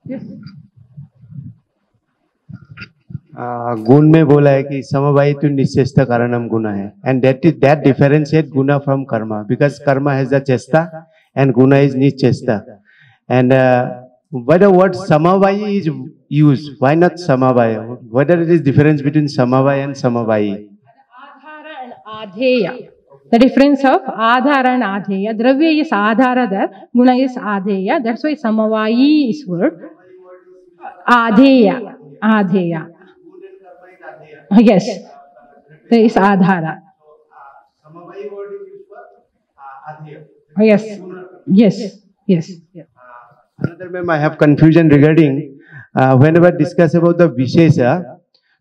Yes. गुण में बोला है कि समवायी तो निश्चेष्टा कारणम गुना है, and that differentiate guna from karma, because karma has the chesta and guna is nichesta. And why the word samavayi is used? Why not samavaya? Whether it is difference between samavaya and samavayi? Adhara and adheya. The difference of adhara and adheya. Dravya is adhara there, guna is adheya. That's why samavayi is word. Adheya. Adheya. Yes. There is adhara. Samavayi word is used for adheya. Yes. Yes. Yes. Another ma'am, I have confusion regarding whenever discuss about the Vishesha,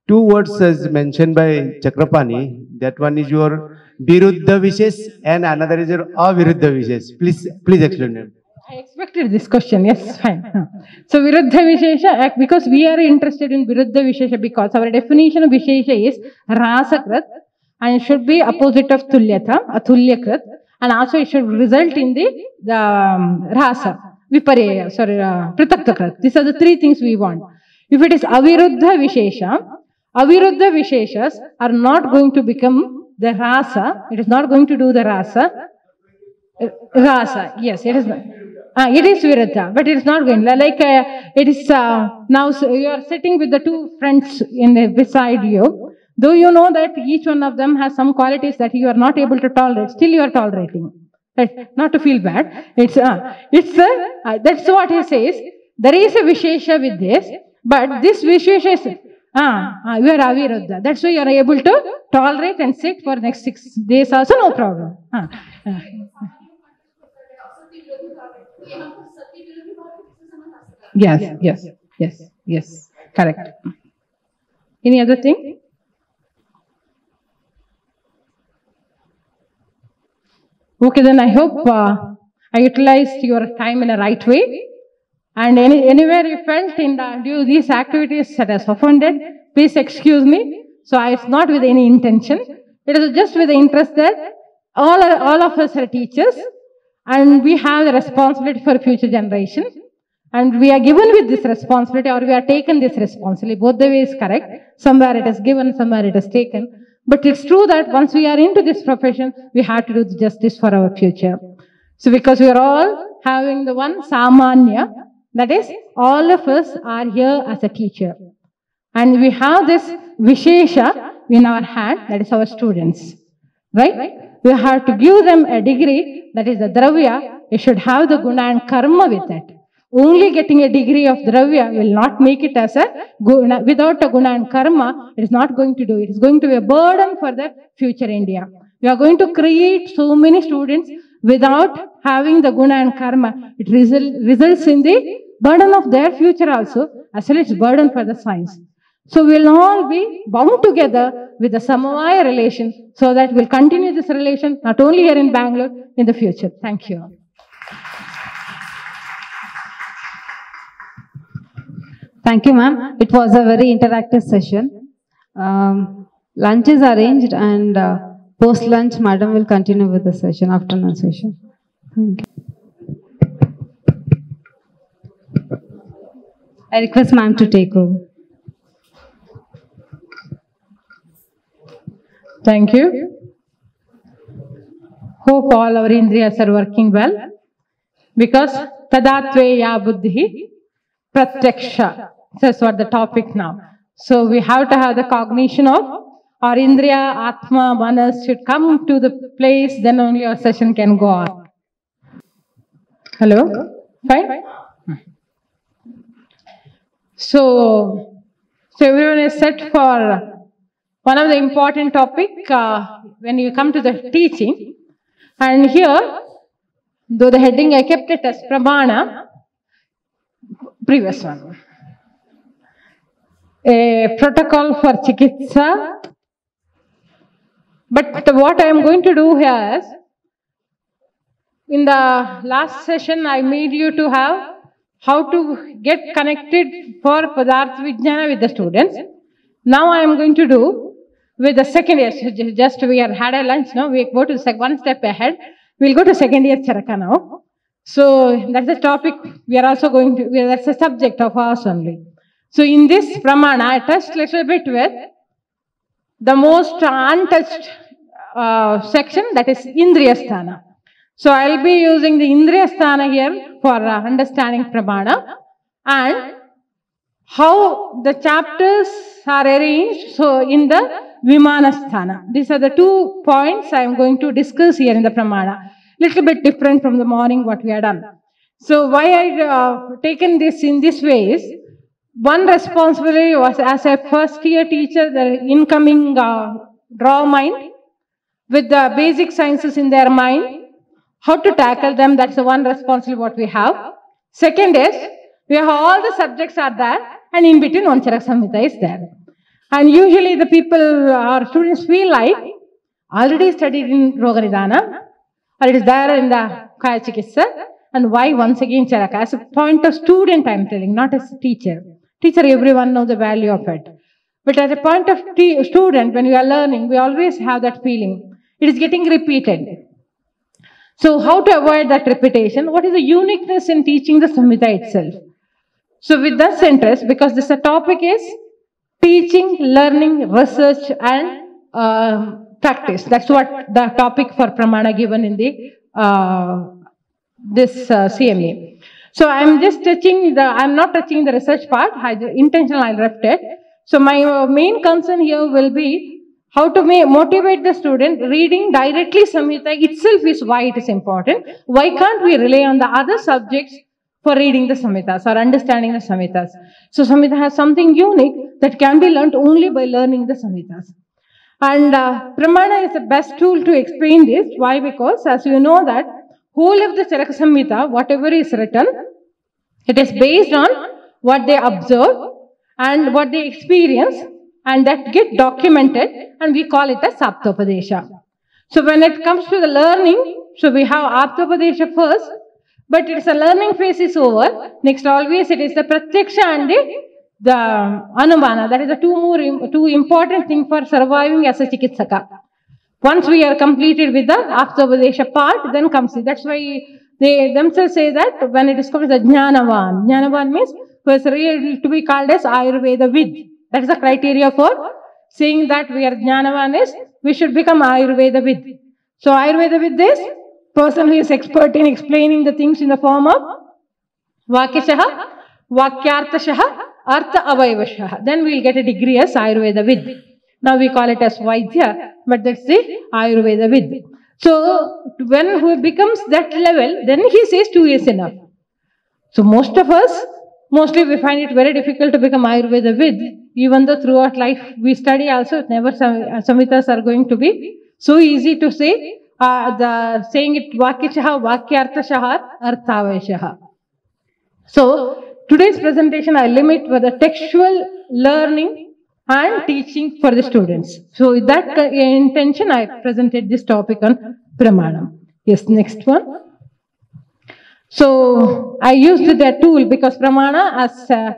two words as mentioned by Chakrapani. That one is your Viruddha Vishesh and another is your Aviruddha Vishesh. Please explain it. I expected this question. Yes, fine. So Viruddha Vishesha, because we are interested in Viruddha Vishesha because our definition of Vishesha is Rasakrat, and it should be opposite of Tulyatha, Atulyakrat, and also it should result in the Rasa, Viparya, sorry, Pritaktakrat. These are the three things we want. If it is Aviruddha Vishesha, Aviruddha Visheshas are not going to become the Rasa, it is not going to do the Rasa. Rasa, yes, it is not. It is Viruddha, but it is not going. Like it is now you are sitting with the two friends beside you. Though you know that each one of them has some qualities that you are not able to tolerate, still you are tolerating. Right? Not to feel bad. That's what he says. There is a Vishesha with this, but this Vishesha is you are Aviruddha. That's why you are able to tolerate and sit for next 6 days also, no problem. Yes. Correct. Any other thing? Okay, then I hope I utilized your time in a right way. And anywhere you felt in due these activities that has offended, please excuse me. So it's not with any intention. It is just with the interest that all of us are teachers. And we have the responsibility for future generation. And we are given with this responsibility, or we are taken this responsibility. Both the ways correct. Somewhere it is given, somewhere it is taken. But it's true that once we are into this profession, we have to do the justice for our future. So because we are all having the one Samanya, that is, all of us are here as a teacher. And we have this Vishesha in our hand, that is our students. Right? We have to give them a degree, that is the Dravya. You should have the Guna and Karma with it. Only getting a degree of Dravya will not make it as a Guna. Without a Guna and Karma, it is not going to do. It is going to be a burden for the future India. We are going to create so many students without having the Guna and Karma. It results in the burden of their future also, as well as burden for the science. So we will all be bound together with the Samavaya relation, so that we'll continue this relation not only here in Bangalore, in the future. Thank you. Thank you, ma'am. It was a very interactive session. Lunch is arranged, and post-lunch, madam will continue with the session, afternoon session. Thank you. I request ma'am to take over. Thank you. Hope all our indriyas are working well, because tadatveya buddhi pratyaksha. That's what the topic now. So we have to have the cognition of our indriya, atma, manas should come to the place, then only our session can go on. Hello? Fine? So everyone is set for one of the important topic when you come to the teaching. And here, though the heading I kept it as Pramana, previous one. A protocol for Chikitsa. But what I am going to do here is, in the last session I made you to have how to get connected for Padartha Vijnana with the students. Now I am going to do with the second year. Just we had a lunch now, we go to one step ahead. We'll go to second year Charaka now. So that's the topic we are also going to, that's the subject of ours only. So in this pramana, I touched a little bit with the most untouched section, that is Indriya Sthana. So I'll be using the Indriya Sthana here for understanding pramana and how the chapters are arranged. So in the Vimana Sthana, these are the 2 points I am going to discuss here in the pramana. Little bit different from the morning what we had done. So why I taken this in this way is, one responsibility was as a first year teacher, the incoming raw mind with the basic sciences in their mind, how to tackle them, that's the one responsibility what we have. Second is, we have all the subjects are there and in between one Charaka Samhita is there. And usually the people or students feel like already studied in Roga Nidana or it is there in the Kaya Chikitsa, and why once again Charaka? As a point of student I am telling, not as a teacher. Teacher, everyone knows the value of it. But as a point of student, when we are learning, we always have that feeling. It is getting repeated. So how to avoid that repetition? What is the uniqueness in teaching the Samhita itself? So with that interest, because this topic is teaching, learning, research and practice. That's what the topic for pramana given in the this CME. So I'm just touching the, I'm not touching the research part, intentional I left it. So my main concern here will be how to motivate the student. Reading directly Samhita itself is why it is important. Why can't we rely on the other subjects for reading the Samhitas or understanding the Samhitas? So Samhita has something unique that can be learnt only by learning the Samhitas. And pramana is the best tool to explain this. Why? Because as you know that whole of the Charaka Samhita, whatever is written, it is based on what they observe and what they experience, and that get documented, and we call it as Saptopadesha. So when it comes to the learning, so we have Aptopadesha first, but it's a learning phase is over. Next always it is the Pratyaksha and the Anumana. That is the two important things for surviving as a Chikitsaka. Once we are completed with the Aptopadesha part, then comes it. That's why they themselves say that when it is called the Jnanavan. Jnanavan means who is really to be called as Ayurveda Vid. That is the criteria for saying that we are Jnanavan is we should become Ayurveda Vid. So Ayurveda Vid is person who is expert in explaining the things in the form of Vakishaha, Vakyartashaha, Artha Avaivashaha. Then we will get a degree as Ayurveda Vid. Now we call it as Vaidya, but that's the Ayurveda Vid. So when who becomes that level, then he says 2 years enough. So most of us, mostly we find it very difficult to become Ayurveda Vid, even though throughout life we study also, never Samhitas are going to be so easy to say. The saying it Vakishaha, Vakyartashaha, Arthaveshaha. So today's presentation I limit for the textual learning and teaching for the students. So with that intention I presented this topic on Pramanam. Yes, next one. So I used the tool because Pramana as a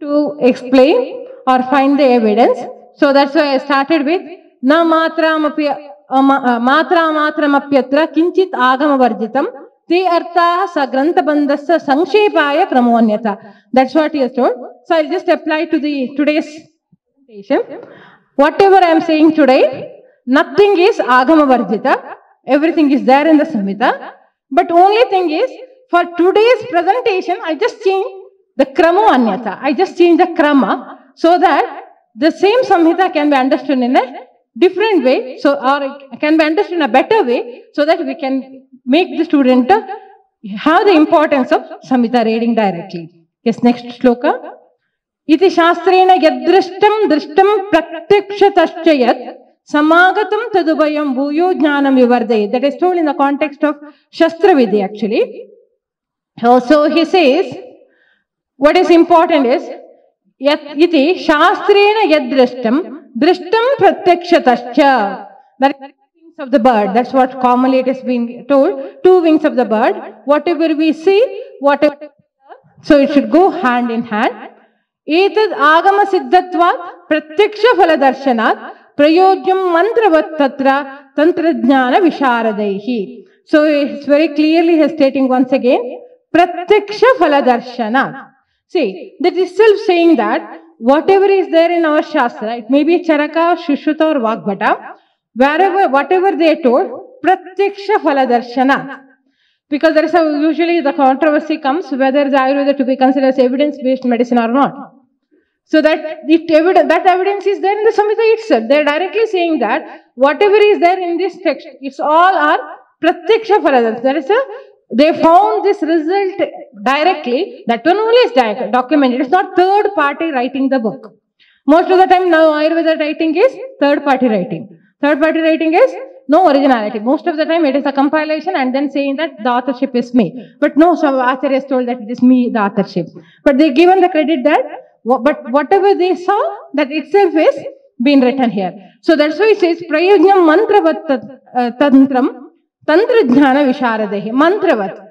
tool to explain or find the evidence. So that's why I started with Na Matra Matramapyatra Kinchit Agama Varjitam Te Artha Sagrantha Bandhasa Sanshepaya Pramonyata. That's what he has told. So I'll just apply to the today's presentation. Whatever I am saying today, nothing is Agama Varjita. Everything is there in the Samhita. But only thing is, for today's presentation, I just changed the Krama Anyata. I just changed the Krama so that the same Samhita can be understood in a different way, so or can be understood in a better way, so that we can make the student have the importance of Samhita reading directly. Yes, next shloka. Iti shastrena yadrishtam drishtam praktikshatashchayat samagatam tadubayam bhuyo jnanam vivardayet. That is told in the context of Shastra Vidya actually. So he says, what is important is, iti shastrena yadrishtam drishtam pratyakshatascha. That is wings of the bird. That's what commonly it is being told. 2 wings of the bird. Whatever we see, whatever. So it should go hand in hand. Etad agama siddhatvat pratyaksha phaladarshanat prayogyam mantravat tatra tantrajnana visharadaihi. So it's very clearly stating once again, pratyaksha phaladarshana. See, that is still saying that whatever is there in our Shastra, it may be Charaka, Shushruta or Vagbhata, whatever they told, pratyaksha phaladarshana. Because there is usually the controversy comes whether the Ayurveda to be considered as evidence-based medicine or not. So that evidence is there in the Samhita itself. They are directly saying that whatever is there in this text, it's all are pratyaksha phaladarshana. They found this result directly. That one only is documented. It's not third party writing the book. Most of the time now Ayurveda writing is third party writing. Third party writing is no originality. Most of the time it is a compilation and then saying that the authorship is me. But no, some acharyas told that it is me, the authorship. But they given the credit that, but whatever they saw, that itself is been written here. So that's why it says, prayajnam mantravat tantram tantra jnana visharadehi. Mantravat.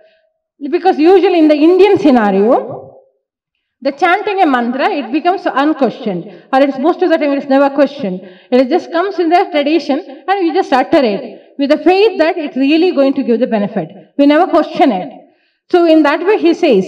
Because usually in the Indian scenario, the chanting a mantra, it becomes unquestioned. Or it's most of the time it is never questioned. It just comes in the tradition and we just utter it with the faith that it's really going to give the benefit. We never question it. So in that way he says,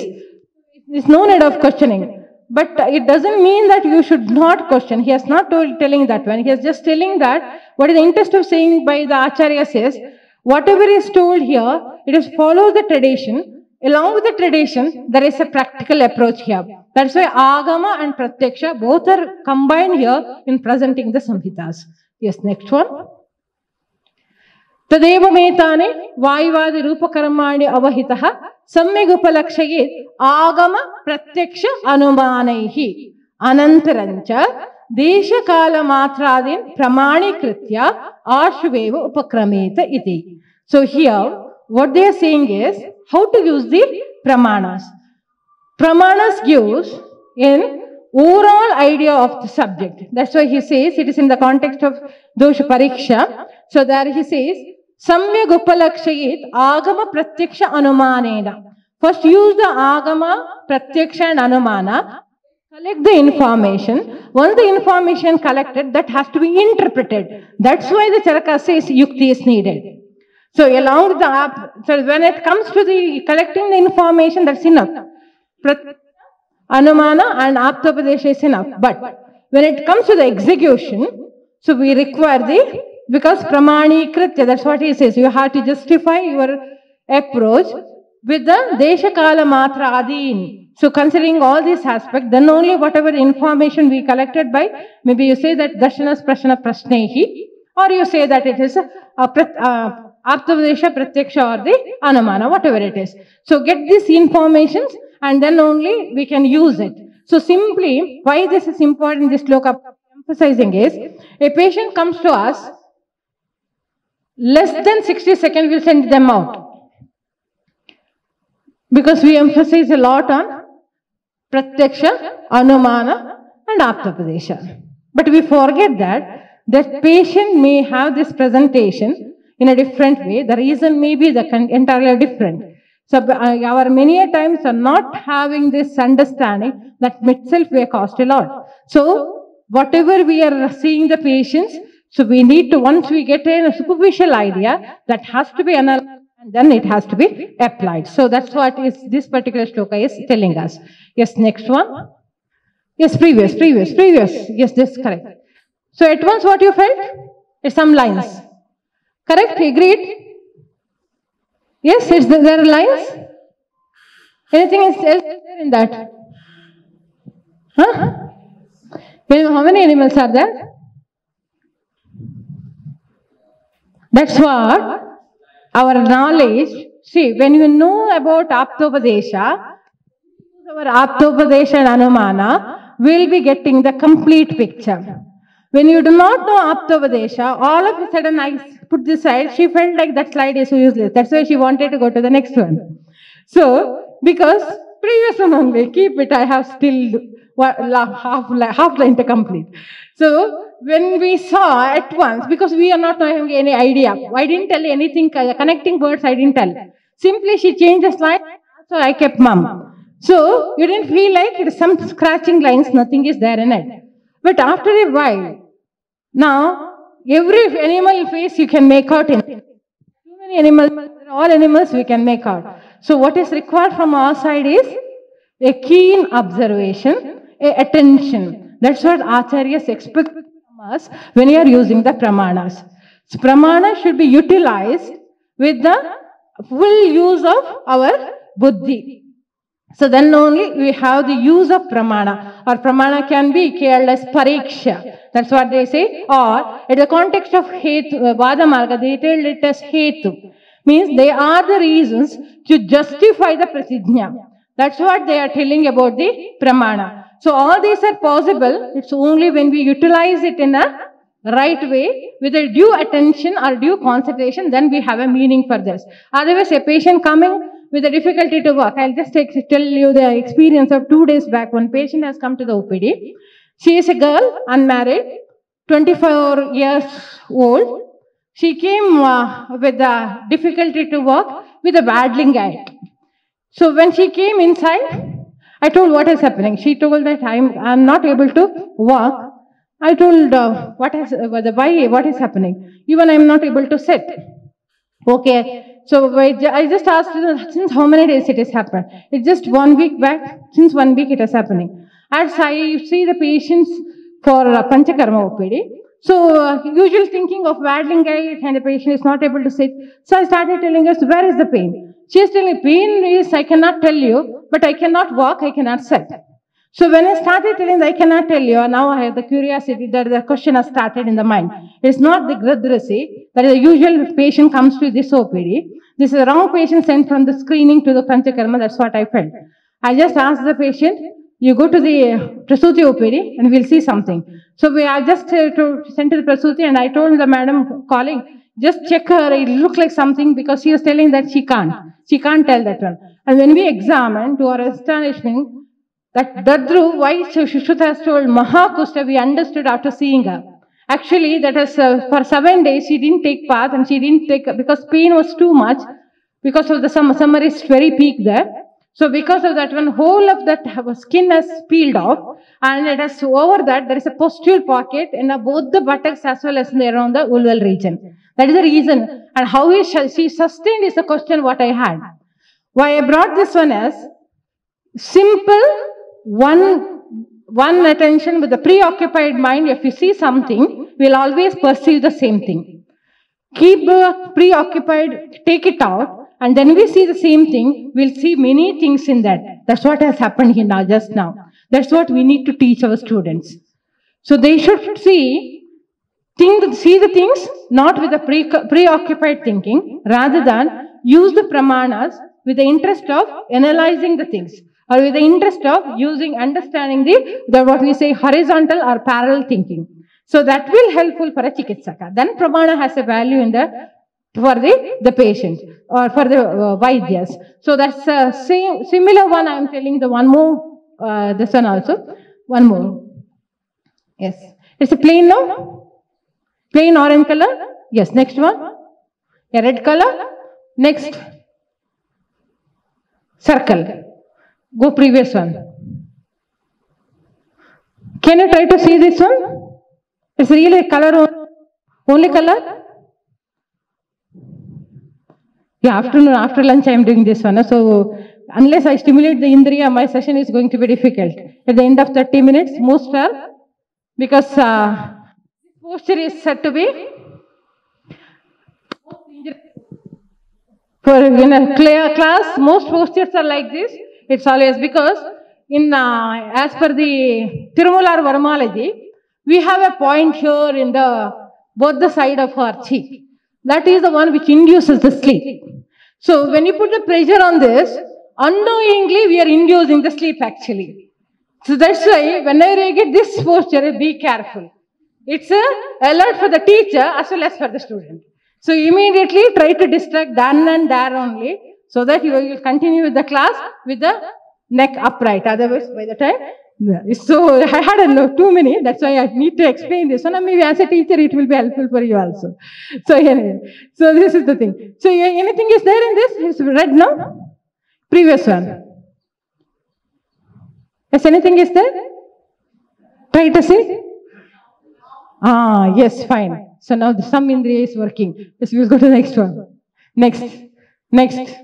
there's no need of questioning. But it doesn't mean that you should not question. He has not telling that one. He is just telling that what is the interest of saying by the Acharya says, whatever is told here, it is follow the tradition. Along with the tradition, there is a practical approach here. That's why Agama and Pratyaksha both are combined here in presenting the Samhitas. Yes, next one. Tadeva metane vayuvadi rupakarmani avahitaha sammyag upalakshayet agama pratyaksha anumanaihi anantarancha desha kala matradin pramani kritya ashveva upakrameta iti. So here, what they are saying is how to use the pramanas. Pramanas gives an overall idea of the subject. That's why he says it is in the context of dosha pariksha. So there he says, samyag upalakshayet agama pratyaksha anumanena. First use the agama, pratyaksha and anumana. Collect the information. Once the information collected, that has to be interpreted. That's why the Charaka says yukti is needed. So along with the, so when it comes to the collecting the information, that's enough. Anumana and Aptopadesha is enough. But when it comes to the execution, so we require the, because Pramani Kritya, that's what he says, you have to justify your approach with the Desha Kala Matra Adin. So considering all these aspects, then only whatever information we collected by, maybe you say that Darshanas Prashana Prashnehi, or you say that it is Aptavadesha, Pratyaksha or the Anumana, whatever it is. So get these informations and then only we can use it. So simply, why this is important, this sloka emphasizing is, a patient comes to us, less than 60 seconds we'll send them out. Because we emphasize a lot on Pratyaksha, Anumana and Aptapadesha. But we forget that the patient may have this presentation in a different way. The reason may be entirely different. So our many a times are not having this understanding, that itself may cost a lot. So whatever we are seeing the patients, so we need to, once we get a superficial idea, that has to be analyzed and then it has to be applied. So that's what is this particular shloka is telling us. Yes, next one. Yes, previous. Yes, this is correct. So at once what you felt? It's some lines. Correct? Agreed? Yes, there are lines. Anything else there in that? Huh? How many animals are there? That's what our knowledge, see, when you know about Aptopadesha, our Aptopadesha and Anumana, we'll be getting the complete picture. When you do not know Aptopadesha, all of a sudden I put this slide, she felt like that slide is so useless. That's why she wanted to go to the next one. So, because previous one only, keep it, I have still half line to complete. So, when we saw at once, because we are not having any idea, I didn't tell anything, connecting words I didn't tell. Simply she changed the slide, so I kept mum. So, you didn't feel like it is some scratching lines, nothing is there in it. But after a while, now, every animal face you can make out in. Too many animals are all animals we can make out. So what is required from our side is a keen observation, a attention. That's what acharyas expect from us when you are using the pramanas. So pramana should be utilized with the full use of our buddhi. So then only we have the use of pramana, or pramana can be called as pariksha. That's what they say. Or in the context of hetu, Vadamarga, they tell it as hetu. Means they are the reasons to justify the prasidhya. That's what they are telling about the pramana. So all these are possible. It's only when we utilize it in a right way, with a due attention or due concentration, then we have a meaning for this. Otherwise, a patient coming with a difficulty to walk. I'll just tell you the experience of 2 days back. One patient has come to the OPD. She is a girl, unmarried, 24 years old. She came with a difficulty to walk with a waddling gait. So when she came inside, I told what is happening. She told that I'm not able to walk. I told what is happening. Even I'm not able to sit. Okay. So I just asked her, since how many days it has happened? It's just 1 week back. Since 1 week it is happening. As I see the patients for Panchakarma OPD, so usual thinking of waddling gait and the patient is not able to sit. So I started telling her, where is the pain? She is telling me, pain is, I cannot tell you, but I cannot walk, I cannot sit. So when I started telling I cannot tell you, now I have the curiosity that the question has started in the mind. It's not the gradrasi, that the usual patient comes to this OPD. This is the wrong patient sent from the screening to the Panchakarma, that's what I felt. I just asked the patient, you go to the Prasuti OPD and we'll see something. So I just sent to the Prasuti and I told the madam calling, just check her, it looked like something, because she was telling that she can't tell that one. And when we examined, to our astonishment, that Dadru, why Shushuta has told Mahakusta, we understood after seeing her. Actually, that is for 7 days, she didn't take bath and she didn't take, because pain was too much, because of the summer is very peak there. So because of that, one whole of that skin has peeled off, and it has over that, there is a pustule pocket in both the buttocks as well as around the vulval region. That is the reason. And how she sustained is the question what I had. Why I brought this one as simple, one attention with the preoccupied mind. If you see something, we'll always perceive the same thing. Keep preoccupied, take it out, and then we see the same thing, we'll see many things in that. That's what has happened here now, just now. That's what we need to teach our students. So they should see the things not with a preoccupied thinking, rather than use the pramanas with the interest of analyzing the things, or with the interest of understanding the what we say horizontal or parallel thinking. So that will helpful for a chikitsaka. Then pramana has a value in for the patient or for the vaidyas. So that's a similar one. I am telling the one more, this one also. One more. Yes. It's a plain now? Plain orange color? Yes. Next one. A red color. Next. Circle. Go previous one. Can you try to see this one? It's really a color, only color? Yeah, after lunch I am doing this one. So, unless I stimulate the Indriya, my session is going to be difficult. At the end of 30 minutes, most are, because posture is said to be, for in a clear class, most postures are like this. It's always because, as per the Tirumular Varmology, we have a point here in both the side of our cheek. That is the one which induces the sleep. So when you put the pressure on this, unknowingly we are inducing the sleep actually. So that's why whenever you get this posture, be careful. It's an alert for the teacher as well as for the student. So immediately try to distract then and there only, so that you will continue with the class with the neck upright. Otherwise, by the time, so I had 2 minutes, that's why I need to explain this one. Maybe as a teacher, it will be helpful for you also. So anyway, so this is the thing. So anything is there in this? It's red now? Previous one. Yes, anything is there? Try to see. Yes, fine. So now the sum indriya is working. Yes, we'll go to the next one. Next. Next.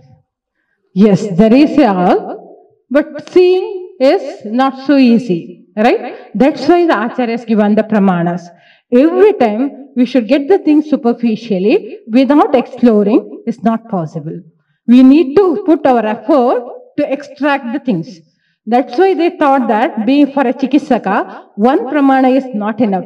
Yes, there is a all, but seeing is not so easy, right? That's why the Acharya has given the pramanas. Every time we should get the things superficially without exploring is not possible. We need to put our effort to extract the things. That's why they thought that being for a chikitsaka, one pramana is not enough.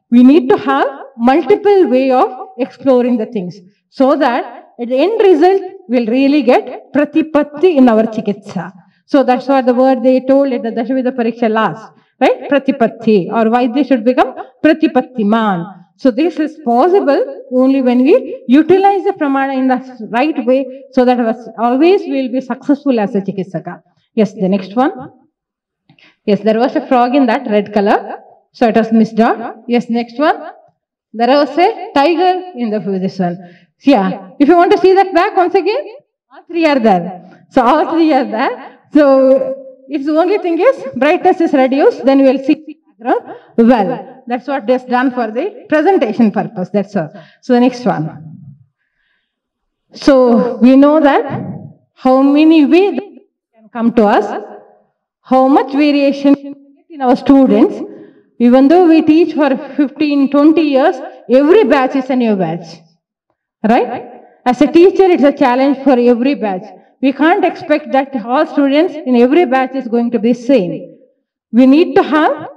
We need to have multiple way of exploring the things so that at the end result we'll really get pratipatti in our chikitsa. So that's what the word they told at the Dashavida Pariksha last, right? Pratipatti, or why they should become pratipattiman. So this is possible only when we utilize the pramana in the right way, so that always we will be successful as a chikitsaka. Yes, the next one. Yes, there was a frog in that red color, so it was missed out. Yes, next one. There was a tiger in this one. Yeah, if you want to see that back once again, all three are there. So all three are there. So if the only thing is brightness is reduced, then we will see the background well. That's what is done for the presentation purpose. That's all. So the next one. So we know that how many ways can come to us, how much variation in our students. Even though we teach for 15, 20 years, every batch is a new batch. Right? As a teacher, it's a challenge for every batch. We can't expect that all students in every batch is going to be same. We need to have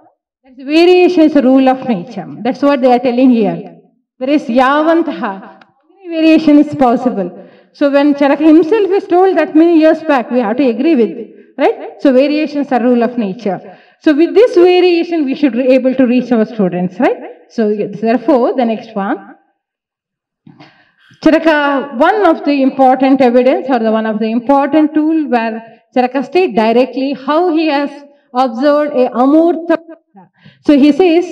variation is a rule of nature. That's what they are telling here. There is yavantaha. Many variation is possible. So when Charaka himself is told that many years back, we have to agree with, right? So variations are rule of nature. So with this variation, we should be able to reach our students, right? So therefore, the next one. Charaka, one of the important evidence or one of the important tool where Charaka states directly how he has observed a amurta. So he says,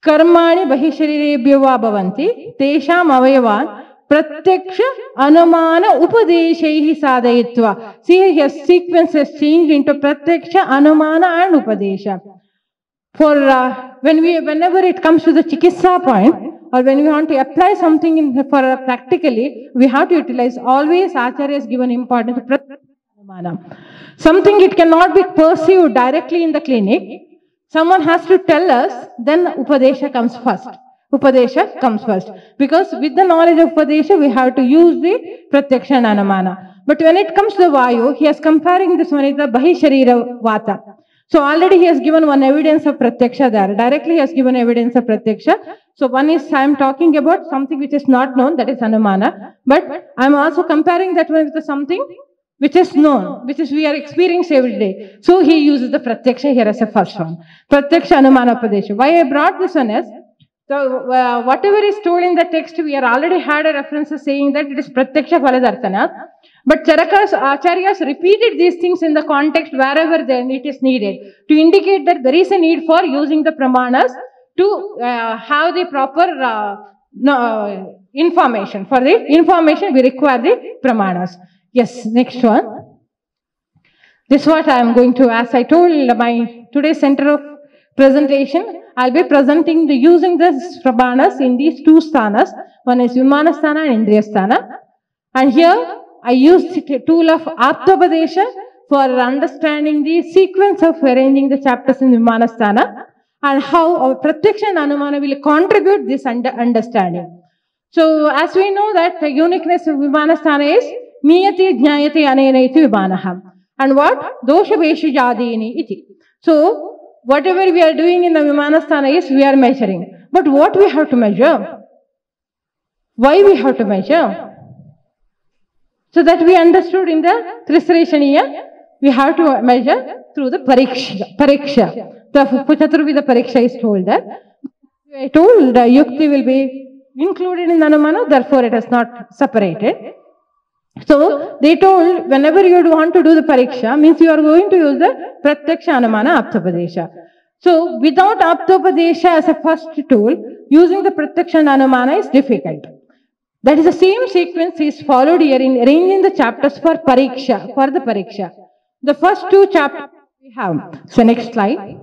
Karmani bahisharirebhyava bhavanti, tesham avayavan, pratyaksha anumana upadeshaihi sadayitva. See, his sequence has changed into pratyaksha, anumana and upadesha. For whenever it comes to the chikitsa point, or when we want to apply something for practically, we have to utilize always Acharya has given importance to pratyaksha. Something it cannot be perceived directly in the clinic. Someone has to tell us, then Upadesha comes first. Upadesha comes first. Because with the knowledge of Upadesha, we have to use the Pratyaksha and Anumana. But when it comes to the Vayu, he is comparing this one with the Bahisharira Vata. So already he has given one evidence of Pratyaksha there. Directly he has given evidence of Pratyaksha. So one is, I am talking about something which is not known, that is Anumana. But I am also comparing that one with something which is known, which is we are experiencing every day. So he uses the Pratyaksha here as a first one. Pratyaksha Anumana Padesha. Why I brought this one is, so whatever is told in the text, we are already had a reference saying that it is Pratyaksha Phaladartana. But Charaka's Acharyas repeated these things in the context wherever then it is needed to indicate that there is a need for using the pramanas to have the proper information. For the information, we require the pramanas. Yes, next one. This is what I am going to, as I told my today's center of presentation, I'll be presenting the using the pramanas in these two sthanas. One is Vimanasthana and Indriyasthana. And here I used the tool of Aptapadesha for understanding the sequence of arranging the chapters in Vimanasthana and how our Pratyaksha and Anumana will contribute this understanding. So as we know that the uniqueness of Vimanasthana is Miyati Jnayati Anena iti Vimanaha. And what? Dosha Vesha Jadini iti. So whatever we are doing in the Vimanasthana is we are measuring. But what we have to measure? Why we have to measure? So that we understood in the Trisreshaniya, we have to measure through the pariksha. The Chaturveda pariksha is told that. I told the yukti will be included in Anumana, therefore it is not separated. So they told whenever you want to do the pariksha, means you are going to use the Pratyaksha Anumana Aptapadesha. So without Aptapadesha as a first tool, using the Pratyaksha and Anumana is difficult. That is the same sequence is followed here in arranging the chapters for pariksha, for the pariksha. The first two chapters we have. So next slide.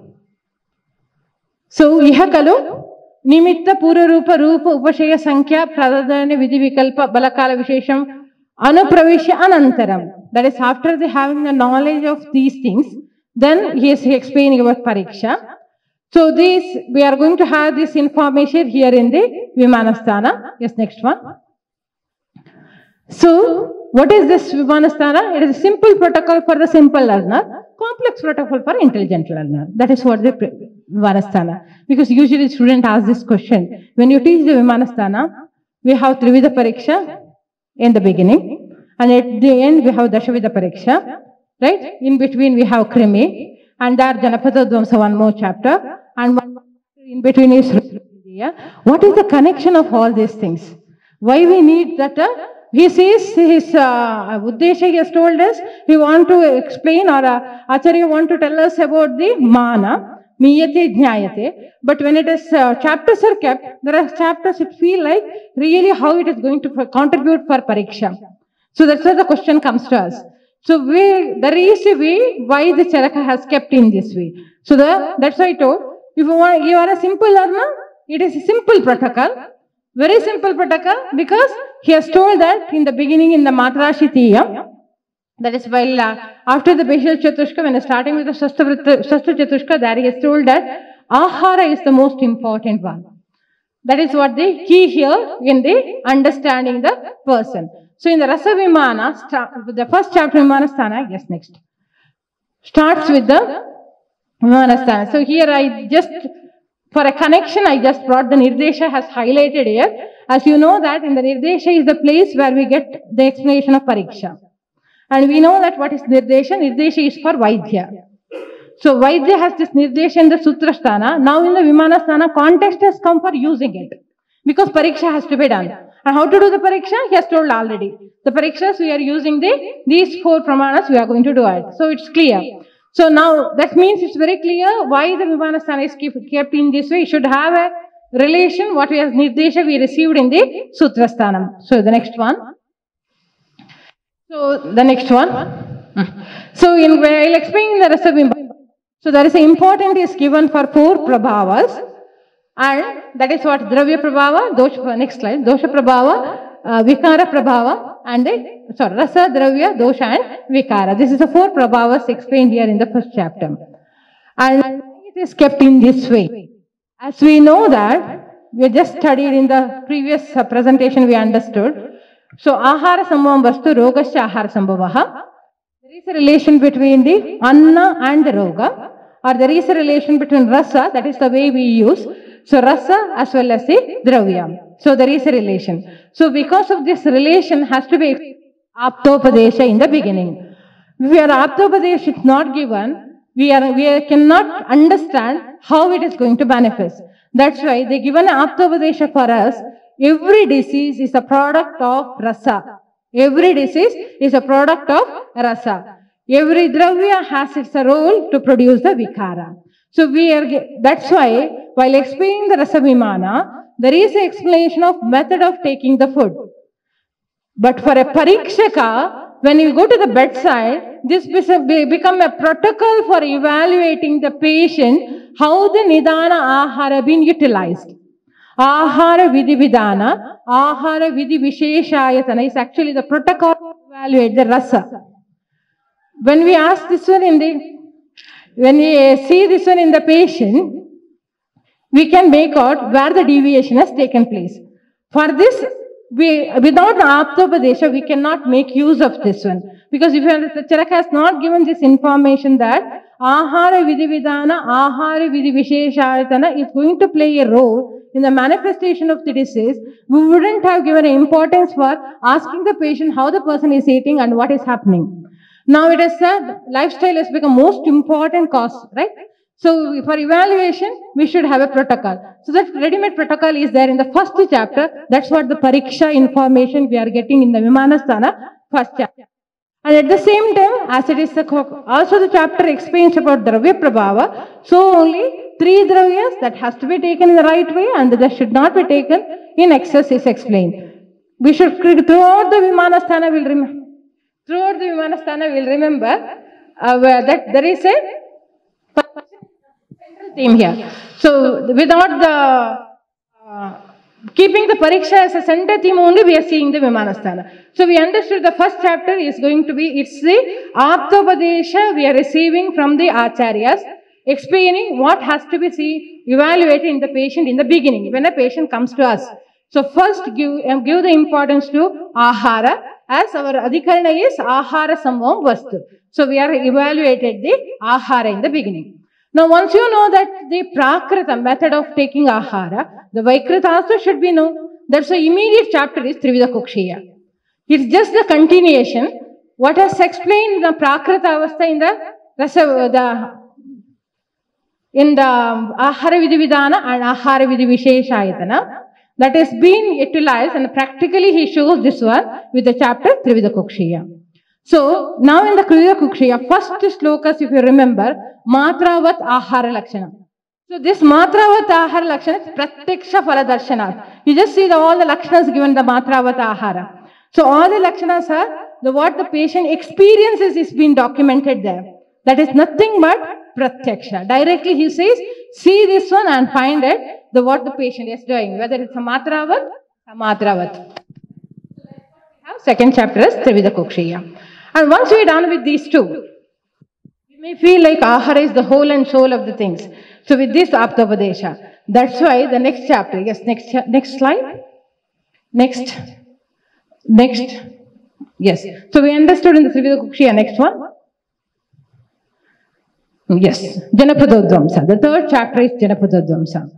So iha kalu nimitta pura rupa upashaya sankhya pradadana vidhi vikalpa balakala vishesham Anupravisha anantaram. That is after the having the knowledge of these things, then he is explaining about pariksha. So this, we are going to have this information here in the Vimanasthana. Yes, next one. So, what is this Vimanasthana? It is a simple protocol for the simple learner, complex protocol for intelligent learner. That is what the Vimanasthana. Because usually students ask this question. When you teach the Vimanasthana, we have Trividha Pariksha in the beginning, and at the end we have Dashavidha Pariksha, right? In between we have Krimi, and there Janapada Dvamsa, one more chapter, and one in between is what is the connection of all these things? Why we need that? He says his Uddesha, he has told us, he want to explain, or Acharya want to tell us about the mana, miyate jnayate, but when it is chapters are kept, there are chapters it feel like really how it is going to contribute for pariksha. So that's why the question comes to us. So there is a way why the Charaka has kept in this way. So that's why I told, if you are a simple learner, it is a simple protocol. Very simple protocol, because he has told that in the beginning in the Matrashitiya, that is while after the Beshal Chatushka, when starting with the Shastra Chatushka, there he has told that Ahara is the most important one. That is what the key here in the understanding the person. So in the Rasa Vimana, the first chapter Vimanasthana, yes, next, starts with the Vimanasthana. So here I just, for a connection, I just brought the Nirdesha has highlighted here. As you know that in the Nirdesha is the place where we get the explanation of Pariksha. And we know that what is Nirdesha? Nirdesha is for Vaidya. So Vaidya has this Nirdesha in the Sutrasthana. Now in the Vimanasthana, context has come for using it. Because Pariksha has to be done. And how to do the Pariksha? He has told already. The Parikshas we are using these 4 Pramanas we are going to do it. So it's clear. So now that means it's very clear why the Vimanasthana is kept in this way. It should have a relation, what we as Nirdesha we received in the Sutrasthanam. So the next one. So the next one. So while explaining the Rasa Vimana, so there is an importance is given for 4 Prabhavas, and that is what Dravya Prabhava, Dosha, next slide, Dosha Prabhava, Vikara Prabhava, and Rasa, Dravya, Dosha and Vikara. This is the 4 Prabhavas explained here in the first chapter. And it is kept in this way. As we know that, we just studied in the previous presentation, we understood. So, Ahara Sambhavam Vastu Rogasya Ahara Sambhavaha. There is a relation between the Anna and the Roga, or there is a relation between Rasa, that is the way we use. So, Rasa as well as the Dravya. So, there is a relation. So, because of this relation has to be Aptopadesha in the beginning. If your Aptopadesha is not given, we cannot understand how it is going to manifest. That's why they given Aptopadesha for us. Every disease is a product of Rasa. Every disease is a product of Rasa. Every Dravya has its role to produce the Vikara. So that's why while explaining the Rasa Vimana, there is an explanation of method of taking the food. But for a Parikshaka, when you go to the bedside, this become a protocol for evaluating the patient, how the Nidana Ahara been utilized. Ahara Vidhi Vidana, Ahara Vidhi Visheshayatana is actually the protocol to evaluate the Rasa. When we ask this one when we see this one in the patient, we can make out where the deviation has taken place. For this, without Aptopadesha, we cannot make use of this one. Because if the Charaka has not given this information that Ahara Vidhi Vidana, Ahara Vidhi Visheshayatana is going to play a role in the manifestation of the disease, we wouldn't have given importance for asking the patient how the person is eating and what is happening. Now it is said lifestyle has become most important cause, right? So for evaluation, we should have a protocol. So that ready-made protocol is there in the first chapter. That's what the Pariksha information we are getting in the Vimanasthana first chapter. And at the same time, as it is also the chapter explains about Dravya Prabhava, so only 3 Dravyas that has to be taken in the right way and that should not be taken in excess is explained. We should, throughout the Vimanasthana, we'll remember that there is a central theme here. So without keeping the pariksha as a center theme only, we are seeing the Vimanasthana. So we understood the first chapter is going to be, it's the Aptopadesha we are receiving from the Acharyas, explaining what has to be evaluated in the patient in the beginning, when a patient comes to us. So first give the importance to Ahara, as our Adhikarana is Ahara Samvam Vastu. So we are evaluated the Ahara in the beginning. Now once you know that the Prakrita method of taking Ahara, the Vaikrita also should be known. That's the immediate chapter is Trivida Kukshiya. It's just the continuation. What has explained the Prakrita Avastha in the Ahara Vidhividhana and Ahara Vidhi Visheshayatana, that has been utilized, and practically he shows this one with the chapter Trivida Kukshiya. So now in the Trivida Kukshiya, first slokas, if you remember, Matravat Ahara Lakshana. So this Matravat Ahara Lakshana is Pratyaksha Phala Darshanat. You just see all the Lakshanas given the Matravat Ahara. So all the Lakshanas are what the patient experiences is being documented there. That is nothing but Pratyaksha. Directly he says, see this one and find it, what the patient is doing, whether it's a Matravat or Matravat. Second chapter is Trivida Kukshiya. And once we are done with these two, you may feel like Ahara is the whole and soul of the things. So with this Aptopadesha, that's why the next chapter, yes, next slide. Next. Yes. So we understood in the Trivida Kukshiya, next one. Yes, Janapadodvamsa. The third chapter is Janapadodvamsa.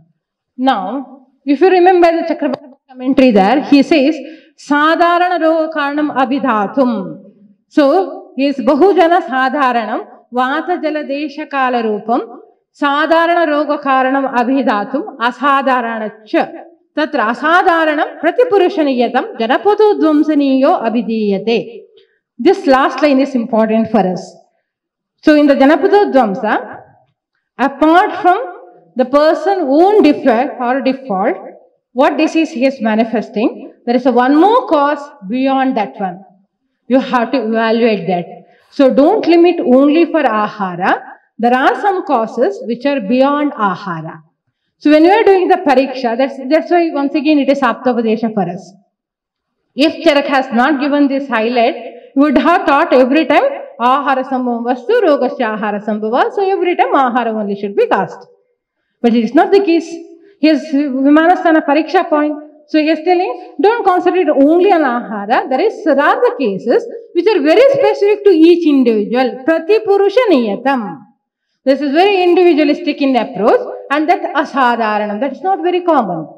Now, if you remember the Chakravarti commentary there, he says, Sadharana Roga Karanam Abhidhatum. So, he is Bahujana Sadharanam, Vata Jala Desha Kala Rupam, Sadharana Roga Karanam Abhidhatum, Asadharana Cha. Tatra Asadharanam Pratipurusaniyatam, Janapadodvamsaniyo Abhidiyate. This last line is important for us. So in the Janapadodvamsa, apart from the person's own defect or default, what disease he is manifesting, there is one more cause beyond that one. You have to evaluate that. So don't limit only for Ahara. There are some causes which are beyond Ahara. So when you are doing the pariksha, that's why once again it is Aptopadesha for us. If Charak has not given this highlight, you would have taught every time Ahara Sambhavam Vastu, Rogasya Ahara Sambhava. So every time Ahara only should be cast. But it is not the case. His Vimanasthana Pariksha point. So he is telling, don't concentrate only on Ahara. There is rather cases which are very specific to each individual. Prati Purusha Niyatam. This is very individualistic in the approach, and that Asadharanam. That is not very common.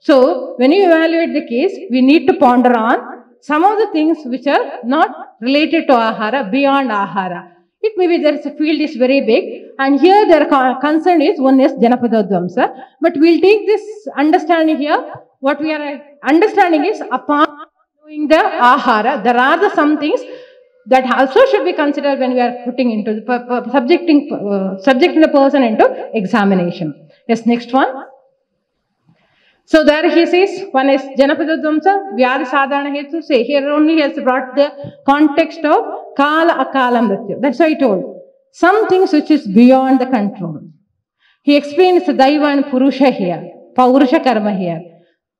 So when you evaluate the case, we need to ponder on some of the things which are not related to Ahara, beyond Ahara. It may be there is a field is very big, and here their concern is, one is Janapadodvamsa, but we'll take this understanding here. What we are understanding is, apart from doing the Ahara, there are some things that also should be considered when we are putting into the subjecting the person into examination. Yes, next one. So there he says, one is Janapadodvamsa, Vyadhi Sadharana Hetu. Say here only he has brought the context of Kala Akala Mrityu. That's why I told. Some things which is beyond the control. He explains the Daiva and Purusha here, Paurusha Karma here.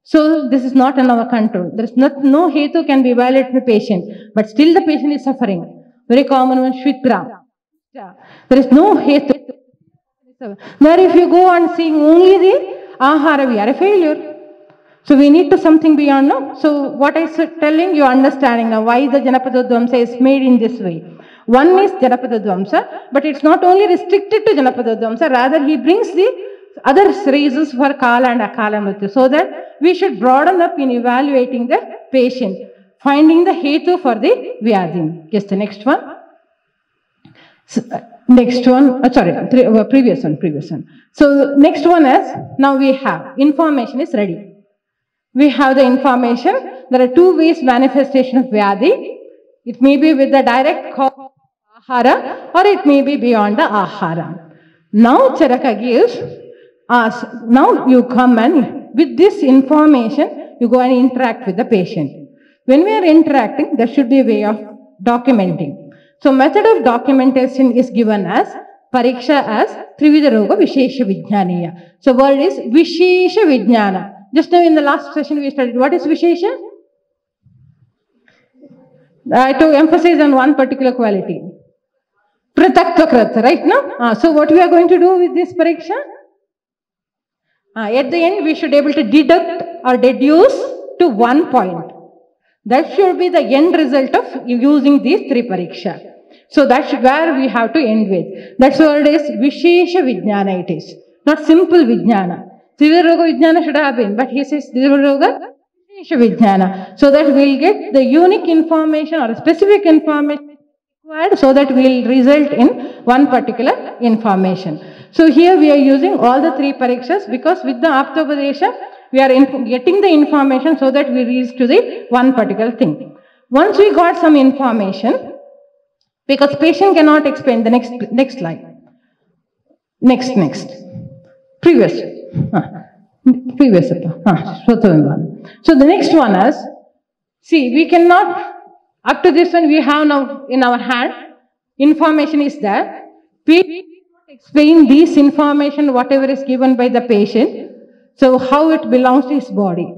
So this is not in our control. There is no Hetu can be evaluated in the patient, but still the patient is suffering. Very common one, Shvitra. There is no Hetu. There if you go on seeing only the Ahara, we are a failure. So we need to something beyond, no? So what I am telling you, understanding now why the Janapadodvamsa is made in this way. One is Janapadodvamsa, but it's not only restricted to Janapadodvamsa, rather he brings the other reasons for Kala and Akala Mrityu, so that we should broaden up in evaluating the patient, finding the Hetu for the Vyadhi. Yes, the next one. So, next one, previous one. So next one is, now we have, information is ready. We have the information. There are two ways manifestation of Vyadhi. It may be with the direct cause of Ahara, or it may be beyond the Ahara. Now Charaka gives us, now you come and with this information, you go and interact with the patient. When we are interacting, there should be a way of documenting. So method of documentation is given as Pariksha as Trivida Roga Vishesha Vijnaniya. So word is Vishesha Vijnana. Just now in the last session we studied what is Vishesha? To emphasize on one particular quality. Prataktva, right now? So what we are going to do with this pariksha? At the end we should be able to deduct or deduce to one point. That should be the end result of using these three pariksha. So that's where we have to end with. That's what it is, Vishesha Vijnana it is. Not simple Vijnana. Tivira Roga Vijnana should have been, but he says Tivira Roga Vishesha Vijnana. So that we'll get the unique information or specific information required so that we'll result in one particular information. So here we are using all the three parikshas because with the Aptopadesha, we are getting the information so that we reach to the one particular thing. Once we got some information, because patient cannot explain the next line. Next. Previous. So the next one is, see, we cannot, up to this one we have now in our hand, information is there. We cannot explain this information, whatever is given by the patient, so how it belongs to his body.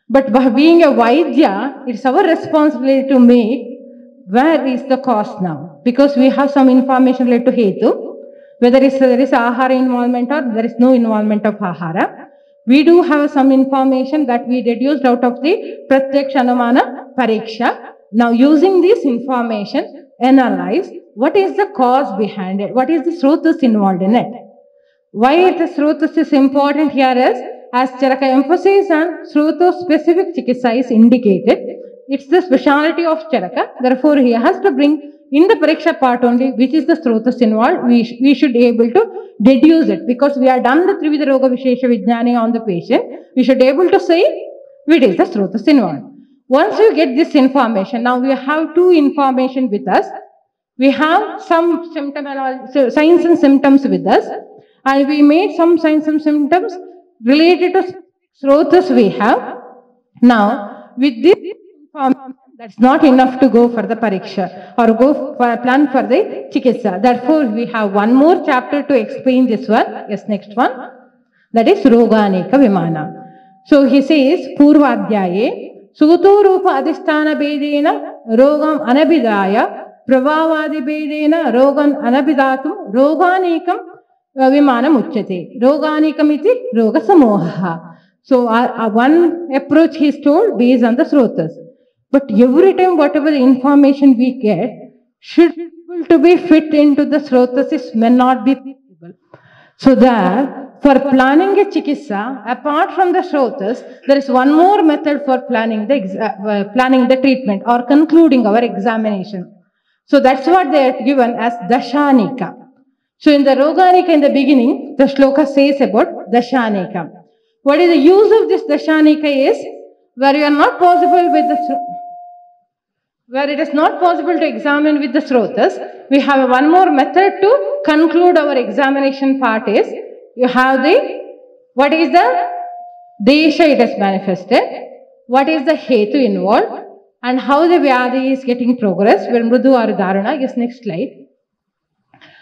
But by being a Vaidya, it's our responsibility to make where is the cause now. Because we have some information related to Hetu, whether there is Ahara involvement or there is no involvement of Ahara. We do have some information that we deduced out of the Pratyaksha Anumana Pariksha. Now using this information, analyze what is the cause behind it, what is the Srotas involved in it. Why the Srotas is important here is, as Charaka emphasized on Sroto specific Chikitsa is indicated, it's the speciality of Charaka, therefore he has to bring in the Pariksha part only, which is the Srotas involved, we should be able to deduce it, because we have done the Trivida Roga Vishesha Vijnana on the patient, we should be able to say which is the Srotas involved. Once you get this information, now we have two information with us. We have some signs and symptoms with us, and we made some signs and symptoms related to Srotas we have. Now, with this information, that's not enough to go for the pariksha or go for a plan for the chikitsa. Therefore, we have one more chapter to explain this one. Yes, next one. That is Roganeka Vimana. So he says, Purvadhyaye, Suto Rupa Adhisthana Bedena, Rogam Anabhidaya, Pravavadi Bedena, Rogan Anabhidatum, Roganekam Vimana Muchyate. Roganekam iti Roga Samoha. So one approach he is told based on the Srotas. But every time whatever information we get should be able to be fit into the Srotas may not be possible. So that for planning a chikitsa, apart from the Srotas, there is one more method for planning the treatment or concluding our examination. So that's what they are given as Dashanika. So in the Roganika in the beginning, the shloka says about Dashanika. What is the use of this Dashanika is, where you are not possible with the where it is not possible to examine with the Srotas, we have one more method to conclude our examination part is, you have what is the Desha it has manifested, what is the Hetu involved, and how the Vyadhi is getting progress, when Mrudu or Dharana. Yes, next slide.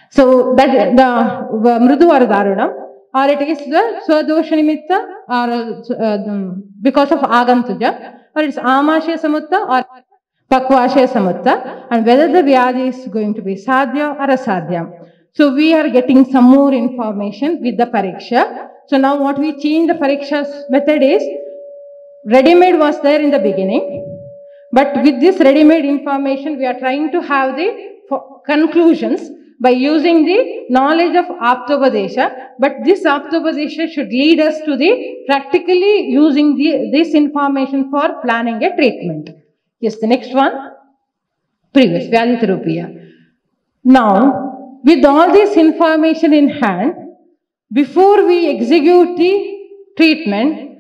So that the Mrudu or Dharana, or it is the Swadosha Nimitta, or because of Agantuja, or it's Amashya Samutta or Pakvashya Samutta, and whether the Vyadhi is going to be Sadhya or Asadhya. So we are getting some more information with the Pariksha. So now what we change the Pariksha's method is, ready-made was there in the beginning, but with this ready-made information we are trying to have the conclusions by using the knowledge of Aptopadesha, but this Aptopadesha should lead us to the practically using this information for planning a treatment. Yes, the next one, previous, Vyadhitarupiya. Now, with all this information in hand, before we execute the treatment,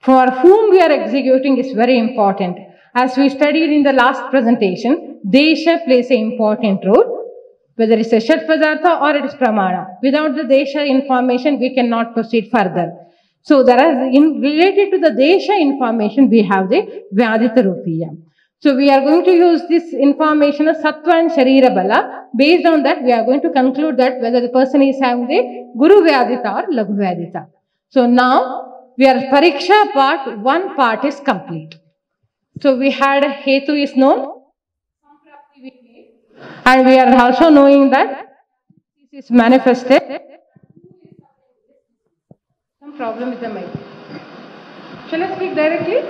for whom we are executing is very important. As we studied in the last presentation, Desha plays an important role, whether it's a Shat padartha or it is Pramana. Without the Desha information, we cannot proceed further. So there are, related to the Desha information, we have the Vyadhitarupiya. So we are going to use this information as Sattva and Sharira Bala. Based on that, we are going to conclude that whether the person is having the Guru Vyadhita or Laghu Vyadhita. So now, we are pariksha part, one part is complete. So we had hetu is known, and we are also knowing that this is manifested. Some problem with the mic. Shall I speak directly?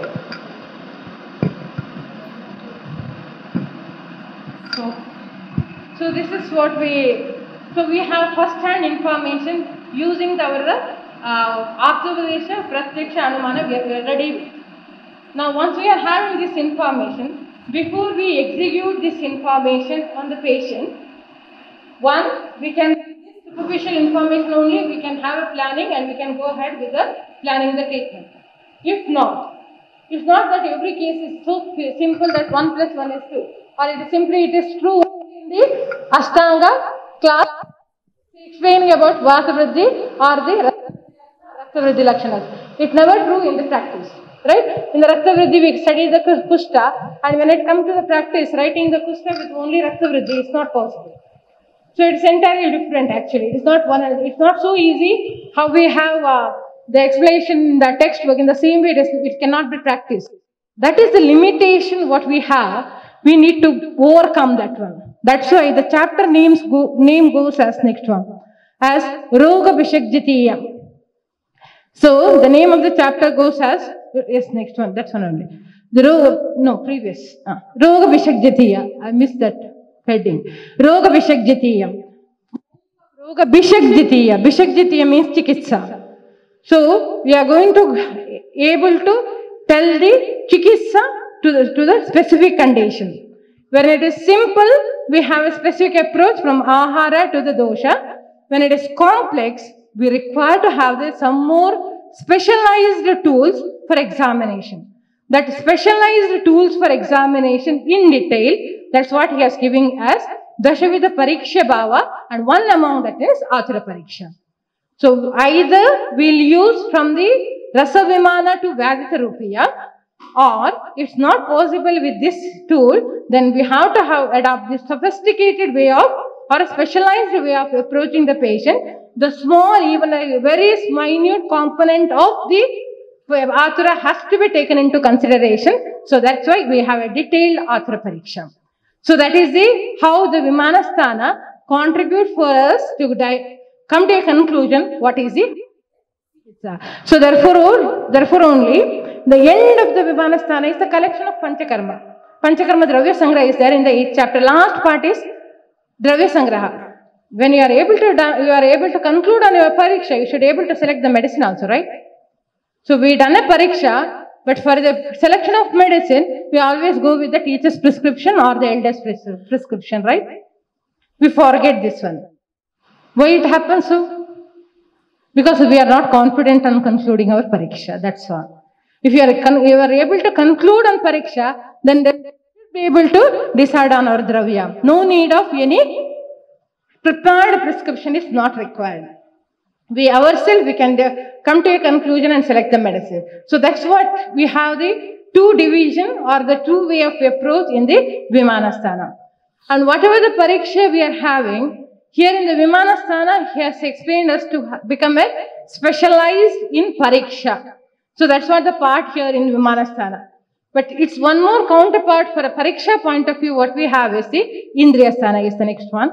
So this is what we have first-hand information using our observation, pratyaksha, anumana, we are ready. Now once we are having this information, before we execute this information on the patient, one, we can, this superficial information only, we can have a planning and we can go ahead with the planning the treatment. If not that every case is so simple that 1 plus 1 is 2, or it is true in the Ashtanga class explaining about Vasavriddhi or the Raktavriddhi Lakshanas. It's never true in the practice, right? In the Raktavriddhi we study the Kushta, and when it comes to the practice, writing the Kushta with only Raktavriddhi is not possible. So it's entirely different actually. It's not so easy how we have the explanation in the textbook in the same way it cannot be practiced. That is the limitation what we have. We need to overcome that one. That's why the chapter name goes as next one, as Roga Bishakjatiya. So the name of the chapter goes as, yes, next one, that's one only. Roga Bishakjatiya. I missed that heading. Roga Bishakjatiya. Roga Bishakjatiya. Bishakjatiya means chikitsa. So we are going to able to tell the chikitsa to the specific condition. When it is simple, we have a specific approach from ahara to the dosha. When it is complex, we require to have some more specialized tools for examination. That specialized tools for examination in detail, that's what he has given as Dashavida Pariksha Bhava, and one among that is Atura Pariksha. So either we'll use from the Rasa Vimana to Vyadita Rupiya, or it's not possible with this tool, then we have to adopt this sophisticated way of, or a specialized way of approaching the patient. The small, even a very minute component of the Atura has to be taken into consideration. So that's why we have a detailed Atura Pariksha. So that is how the Vimanasthana contribute for us to come to a conclusion what is it. So therefore only the end of the Vimanasthana is the collection of Panchakarma. Panchakarma Dravya Sangraha is there in the 8th chapter. Last part is Dravya Sangraha. When you are able to conclude on your pariksha, you should be able to select the medicine also, right? So we done a pariksha, but for the selection of medicine, we always go with the teacher's prescription or the elder's prescription, right? We forget this one. Why it happens so? Because we are not confident on concluding our pariksha, that's all. If you are able to conclude on pariksha, then we should be able to decide on our dravya. No need of any prepared prescription is not required. We ourselves, we can come to a conclusion and select the medicine. So that's what we have the two division or the two way of approach in the Vimanasthana. And whatever the pariksha we are having, here in the Vimanasthana, he has explained us to become a specialized in pariksha. So that's what the part here in Vimanasthana. But it's one more counterpart for a pariksha point of view. What we have is the Indriyasthana is the next one.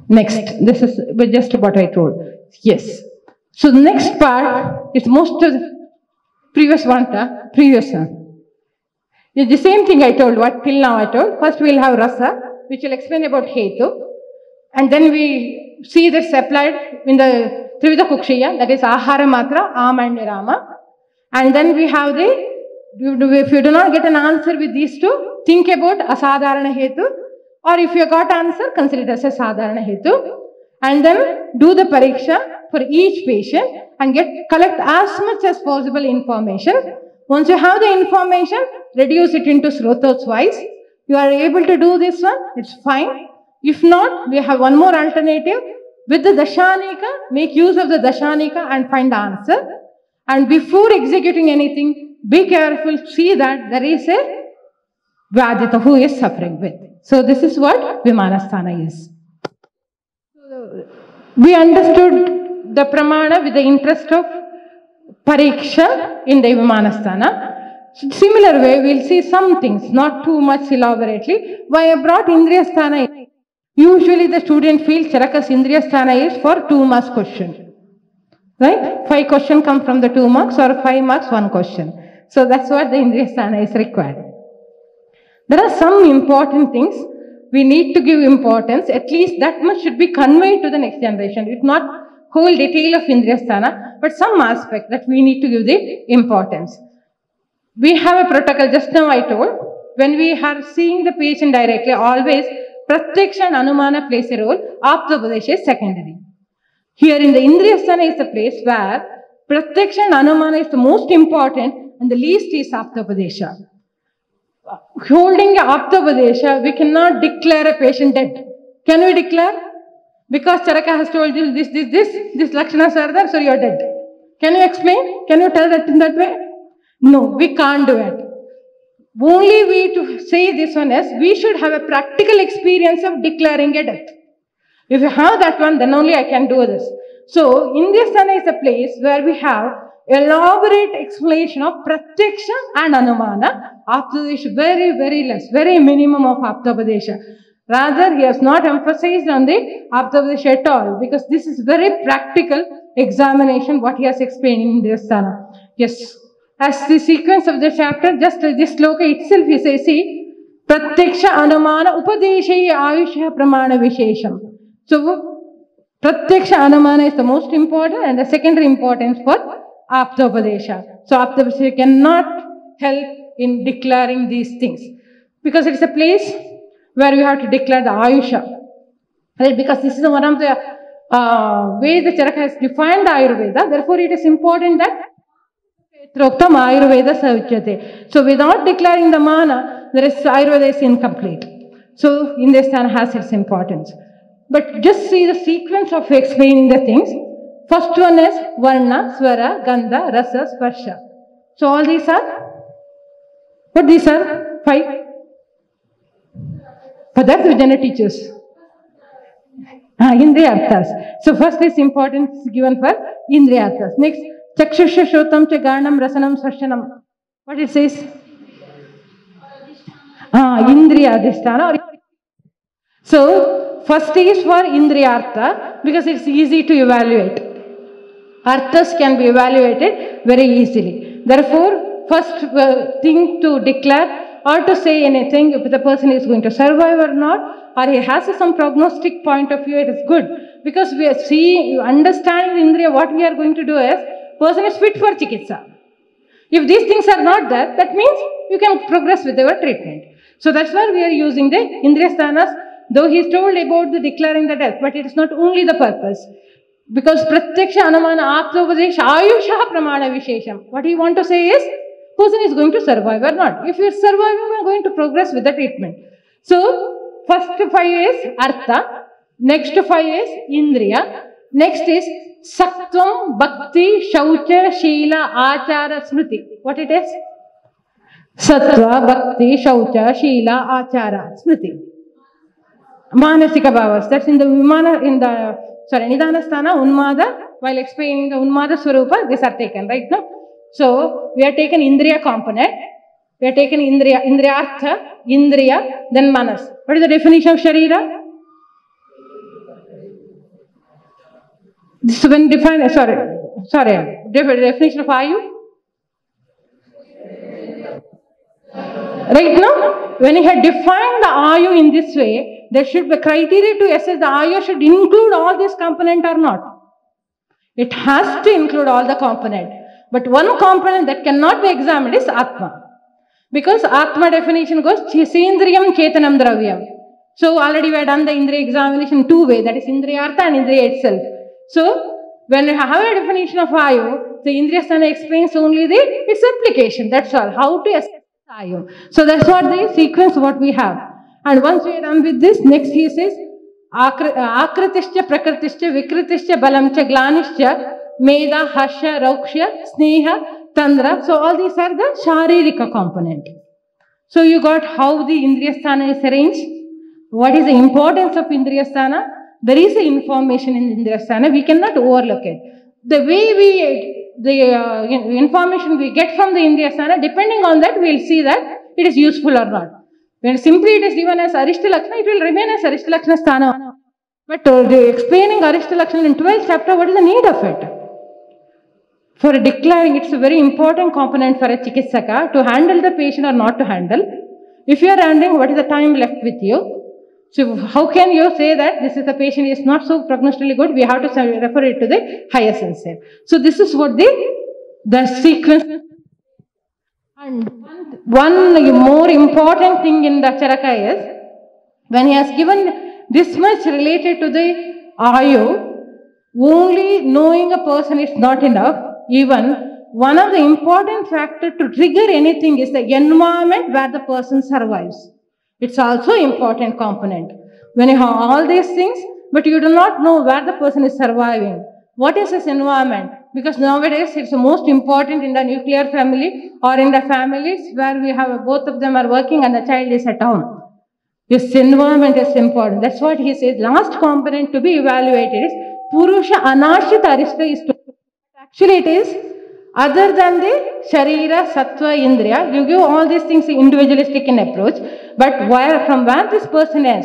Next, this is just what I told. Yes. So the next part is most of the previous one. It's the same thing I told, what till now I told. First we will have rasa, which will explain about hetu. And then we see this applied in the Trivida Kukshiya, that is Ahara Matra, Am and Nirama. And then we have if you do not get an answer with these two, think about Asadharana Hetu. Or if you got answer, consider it as a Sadharana Hetu. And then do the pariksha for each patient and collect as much as possible information. Once you have the information, reduce it into srotos wise. You are able to do this one, it's fine. If not, we have one more alternative. With the Dashanika, make use of the Dashanika and find the answer. And before executing anything, be careful, see that there is a Vyadita who is suffering with. So this is what Vimanasthana is. We understood the Pramana with the interest of Pariksha in the Vimanasthana. Similar way, we'll see some things, not too much elaborately. Why I brought Indriya Sthana? Usually the student feels Charakas Indriya Sthana is for 2 marks question. Right? 5 questions come from the 2 marks or 5 marks 1 question. So that's what the Indriya Sthana is required. There are some important things we need to give importance. At least that much should be conveyed to the next generation. It's not whole detail of Indriya Sthana, but some aspect that we need to give the importance. We have a protocol, just now I told, when we are seeing the patient directly, always Pratyaksha and Anumana plays a role, Aptopadesha is secondary. Here in the Indriya Sthana is the place where Pratyaksha and Anumana is the most important and the least is Aptopadesha. Holding Aptopadesha, we cannot declare a patient dead. Can we declare? Because Charaka has told you this Lakshanas are there, so you are dead. Can you explain? Can you tell that in that way? No, we can't do it. Only way to say this one is, we should have a practical experience of declaring a death. If you have that one, then only I can do this. So, Indriya Sthana is a place where we have elaborate explanation of Pratyaksha and Anumana. Aptopadesha, very, very less, very minimum of Aptopadesha. Rather, he has not emphasized on the Aptopadesha at all, because this is very practical examination, what he has explained in Indriya Sthana. Yes. As the sequence of the chapter, just this sloka itself, he says, see, Pratyaksha Anumana Upadeshe Ayusha Pramana Vishesham. So, Pratyaksha Anumana is the most important and the secondary importance for Aptopadesha. So, Aptopadesha cannot help in declaring these things. Because it is a place where we have to declare the Ayusha. Right? Because this is one of the ways the Charaka has defined the Ayurveda. Therefore, it is important that Troktam Ayurveda Savichyate. So without declaring the mana, there is Ayurveda is incomplete. So Indriya Sthana has its importance. But just see the sequence of explaining the things. First one is Varna, Swara, Gandha, Rasa, Sparsha. So all these are, what these are? 5. Padartha Vijnana teaches. Indriya Arthas. So first is importance given for Indriya Arthas. Next, Chakshusha Shrotam Cha Garnam Rasanam Sarshanam. What it says? Indriya Adhisthana. So, first is for Indriyartha because it's easy to evaluate. Arthas can be evaluated very easily. Therefore, first thing to declare or to say anything, if the person is going to survive or not, or he has some prognostic point of view, it is good. Because we are seeing, understanding Indriya, what we are going to do is, person is fit for Chikitsa. If these things are not there, that means you can progress with your treatment. So that's why we are using the Indriya Sthanas, though he is told about the declaring the death, but it is not only the purpose. Because Pratyaksha Anumana Aptopadesha Ayusha Pramana Vishesham. What he want to say is, person is going to survive or not. If you are surviving, we are going to progress with the treatment. So, first 5 is Artha, next 5 is Indriya, next is Sattvam, Bhakti, Shaucha, Sheela, Achara, Smriti. What it is? Sattva, Bhakti, Shaucha, Sheela, Achara, Smriti. Manasika Bhavas. That's in the Nidana Sthana, Unmada. While explaining the Unmada Swarupa, these are taken, right now. So, we are taken Indriya component. We are taken Indriyartha, Indriya, then Manas. What is the definition of Sharira? This is when defined, definition of Ayu. Right now, when he had defined the Ayu in this way, there should be criteria to assess the Ayu should include all these components or not. It has to include all the components. But one component that cannot be examined is Atma. Because Atma definition goes, Sindriyam Chetanam Dravyam. So already we have done the Indriya examination 2 ways, that is Indriyartha and Indriya itself. So, when you have a definition of Ayu, the Indriya Sthana explains only its application, that's all, how to assess Ayu. So that's what the sequence what we have. And once we are done with this, next he says, Akritischa, Prakritischa, Vikritischa, Balamcha, Glanischa, Meda, Harsha, Rauksha, Sneha, Tandra. So all these are the Sharirika component. So you got how the Indriya Sthana is arranged. What is the importance of Indriya Sthana? There is information in Indriya Sthana, we cannot overlook it. The way we the information we get from the Indriya Sthana, depending on that, we will see that it is useful or not. When simply it is given as Arishta Lakshana, it will remain as Arishta Lakshana Sthana. But explaining Arishta Lakshana in 12th chapter, what is the need of it? For declaring, it's a very important component for a Chikitsaka to handle the patient or not to handle. If you are handling, what is the time left with you? So how can you say that this is the patient is not so prognostically good? We have to refer it to the higher sense. So this is what the sequence. And one more important thing in the Charaka is, when he has given this much related to the Ayu, only knowing a person is not enough. Even one of the important factors to trigger anything is the environment where the person survives. It's also an important component. When you have all these things, but you do not know where the person is surviving. What is his environment? Because nowadays it's the most important in the nuclear family or in the families where we have both of them are working and the child is at home. This environment is important. That's what he says. Last component to be evaluated is Purusha Anashita Arishta is to. Actually it is other than the Sharira, Sattva, Indriya, you give all these things individualistic in approach, but from where this person is,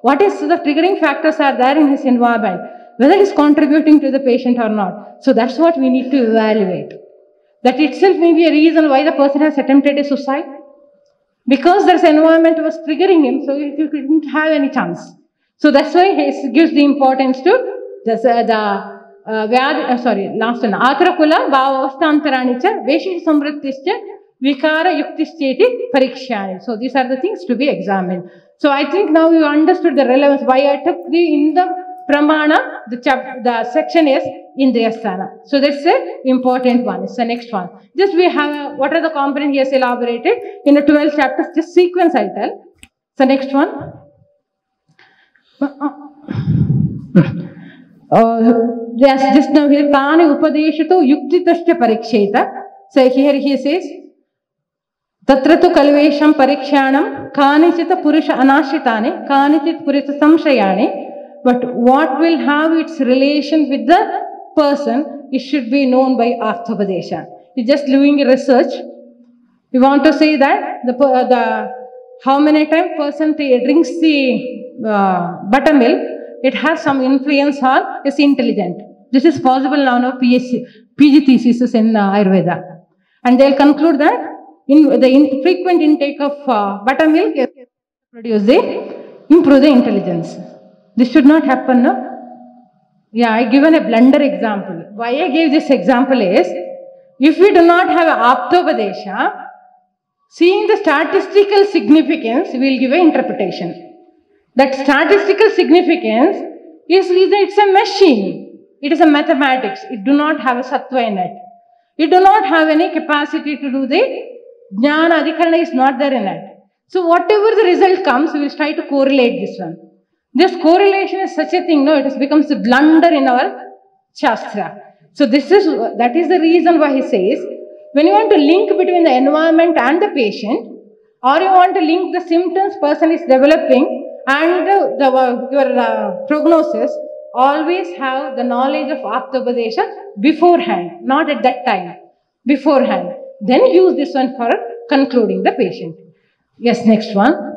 what is the triggering factors are there in his environment, whether it is contributing to the patient or not. So that's what we need to evaluate. That itself may be a reason why the person has attempted a suicide. Because there's environment was triggering him, so he didn't have any chance. So that's why he gives the importance to last one. Atrakula, Bhavavastantharanicha, Veshik Samvrittischa, Vikara Yuktischeti, Parikshani. So these are the things to be examined. So I think now you understood the relevance why I took in the Pramana, the section is Indriya Sthana. So that's the important one. It's the next one. Just we have what are the components he has elaborated in the 12 chapters. Just sequence I'll tell. So next one. Yes, just now here Tani Upadeshito Yuktitascha Pariksheta. So here he says Tatratu Kalvesham Parikshanam Kanichita Purusha Anashitani Kanichit Purusha Samshayani. But what will have its relation with the person, it should be known by Arthopadesha. You're just doing research. You want to say that how many times person drinks the buttermilk, it has some influence on is intelligent. This is possible now in PG thesis in Ayurveda. And they'll conclude that the frequent intake of buttermilk improve the intelligence. This should not happen, no? Yeah, I given a blunder example. Why I gave this example is, if we do not have Aptopadesha, seeing the statistical significance, we will give an interpretation. That statistical significance is it's a machine. It is a mathematics. It do not have a sattva in it. It do not have any capacity to do the jnana adhikarana is not there in it. So whatever the result comes, we will try to correlate this one. This correlation is such a thing, no, it becomes a blunder in our Shastra. So that is the reason why he says, when you want to link between the environment and the patient, or you want to link the symptoms person is developing and your prognosis, always have the knowledge of Aptopadesha beforehand, not at that time, beforehand. Then use this one for concluding the patient. Yes, next one.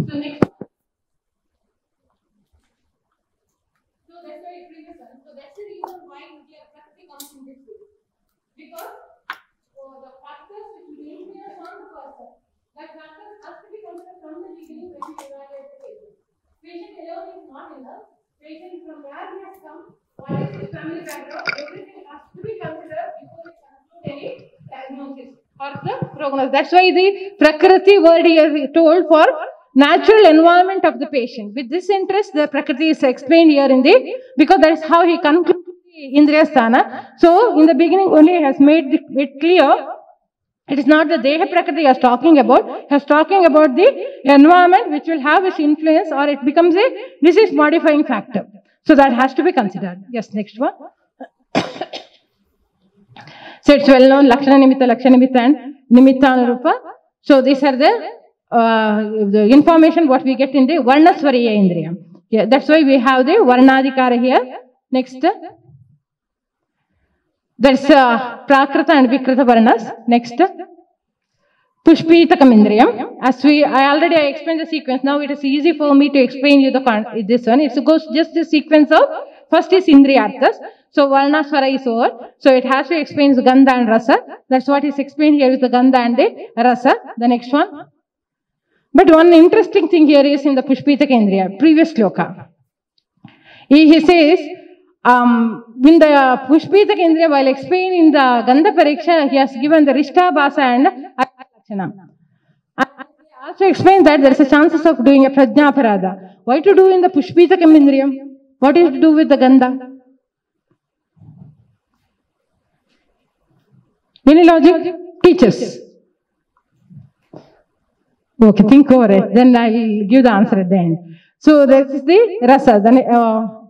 So next one. So that's why previous one. So that's the reason why nuclear practice comes in this way. Because the factors which will influence on the person, that factors has to be considered from the beginning when we evaluate the patient. Patient alone is not enough. Patient from where he has come, what is his family background, everything has to be considered before we conclude any diagnosis or the prognosis. That's why the Prakriti word is told for natural environment of the patient. With this interest, the Prakriti is explained here in because that is how he concludes the Indriya Sthana. So, in the beginning only he has made it clear, it is not the Deha Prakriti he is talking about, he is talking about the environment which will have its influence or it becomes a disease modifying factor. So, that has to be considered. Yes, next one. So, it's well known, Lakshana Nimitta and Nimitta Anurupa. So, these are the information what we get in the Varnaswariya Indriya. Yeah, that's why we have the Varnadikara here. Next, that's Prakrita and Vikrita Varnas. Next, Pushpitakam Indriyam. I already explained the sequence. Now it is easy for me to explain you this one. It goes just the sequence of, first is Indriyarthas. So Varna Swara is over. So it has to explain the Gandha and Rasa. That's what is explained here with the Gandha and the Rasa. The next one. But one interesting thing here is in the Pushpitaka Indriya, previous sloka. He says, in the Pushpitaka Indriya, while explaining the Gandha Pariksha, he has given the Rishta, Basa and Lakshana. And he also explained that there is a chances of doing a Prajna Parada. Why to do in the Pushpitaka Indriyam? What is to do with the Gandha? Any logic? Teachers. Okay, think over it. Then I will give the answer at the end. So this is the rasa.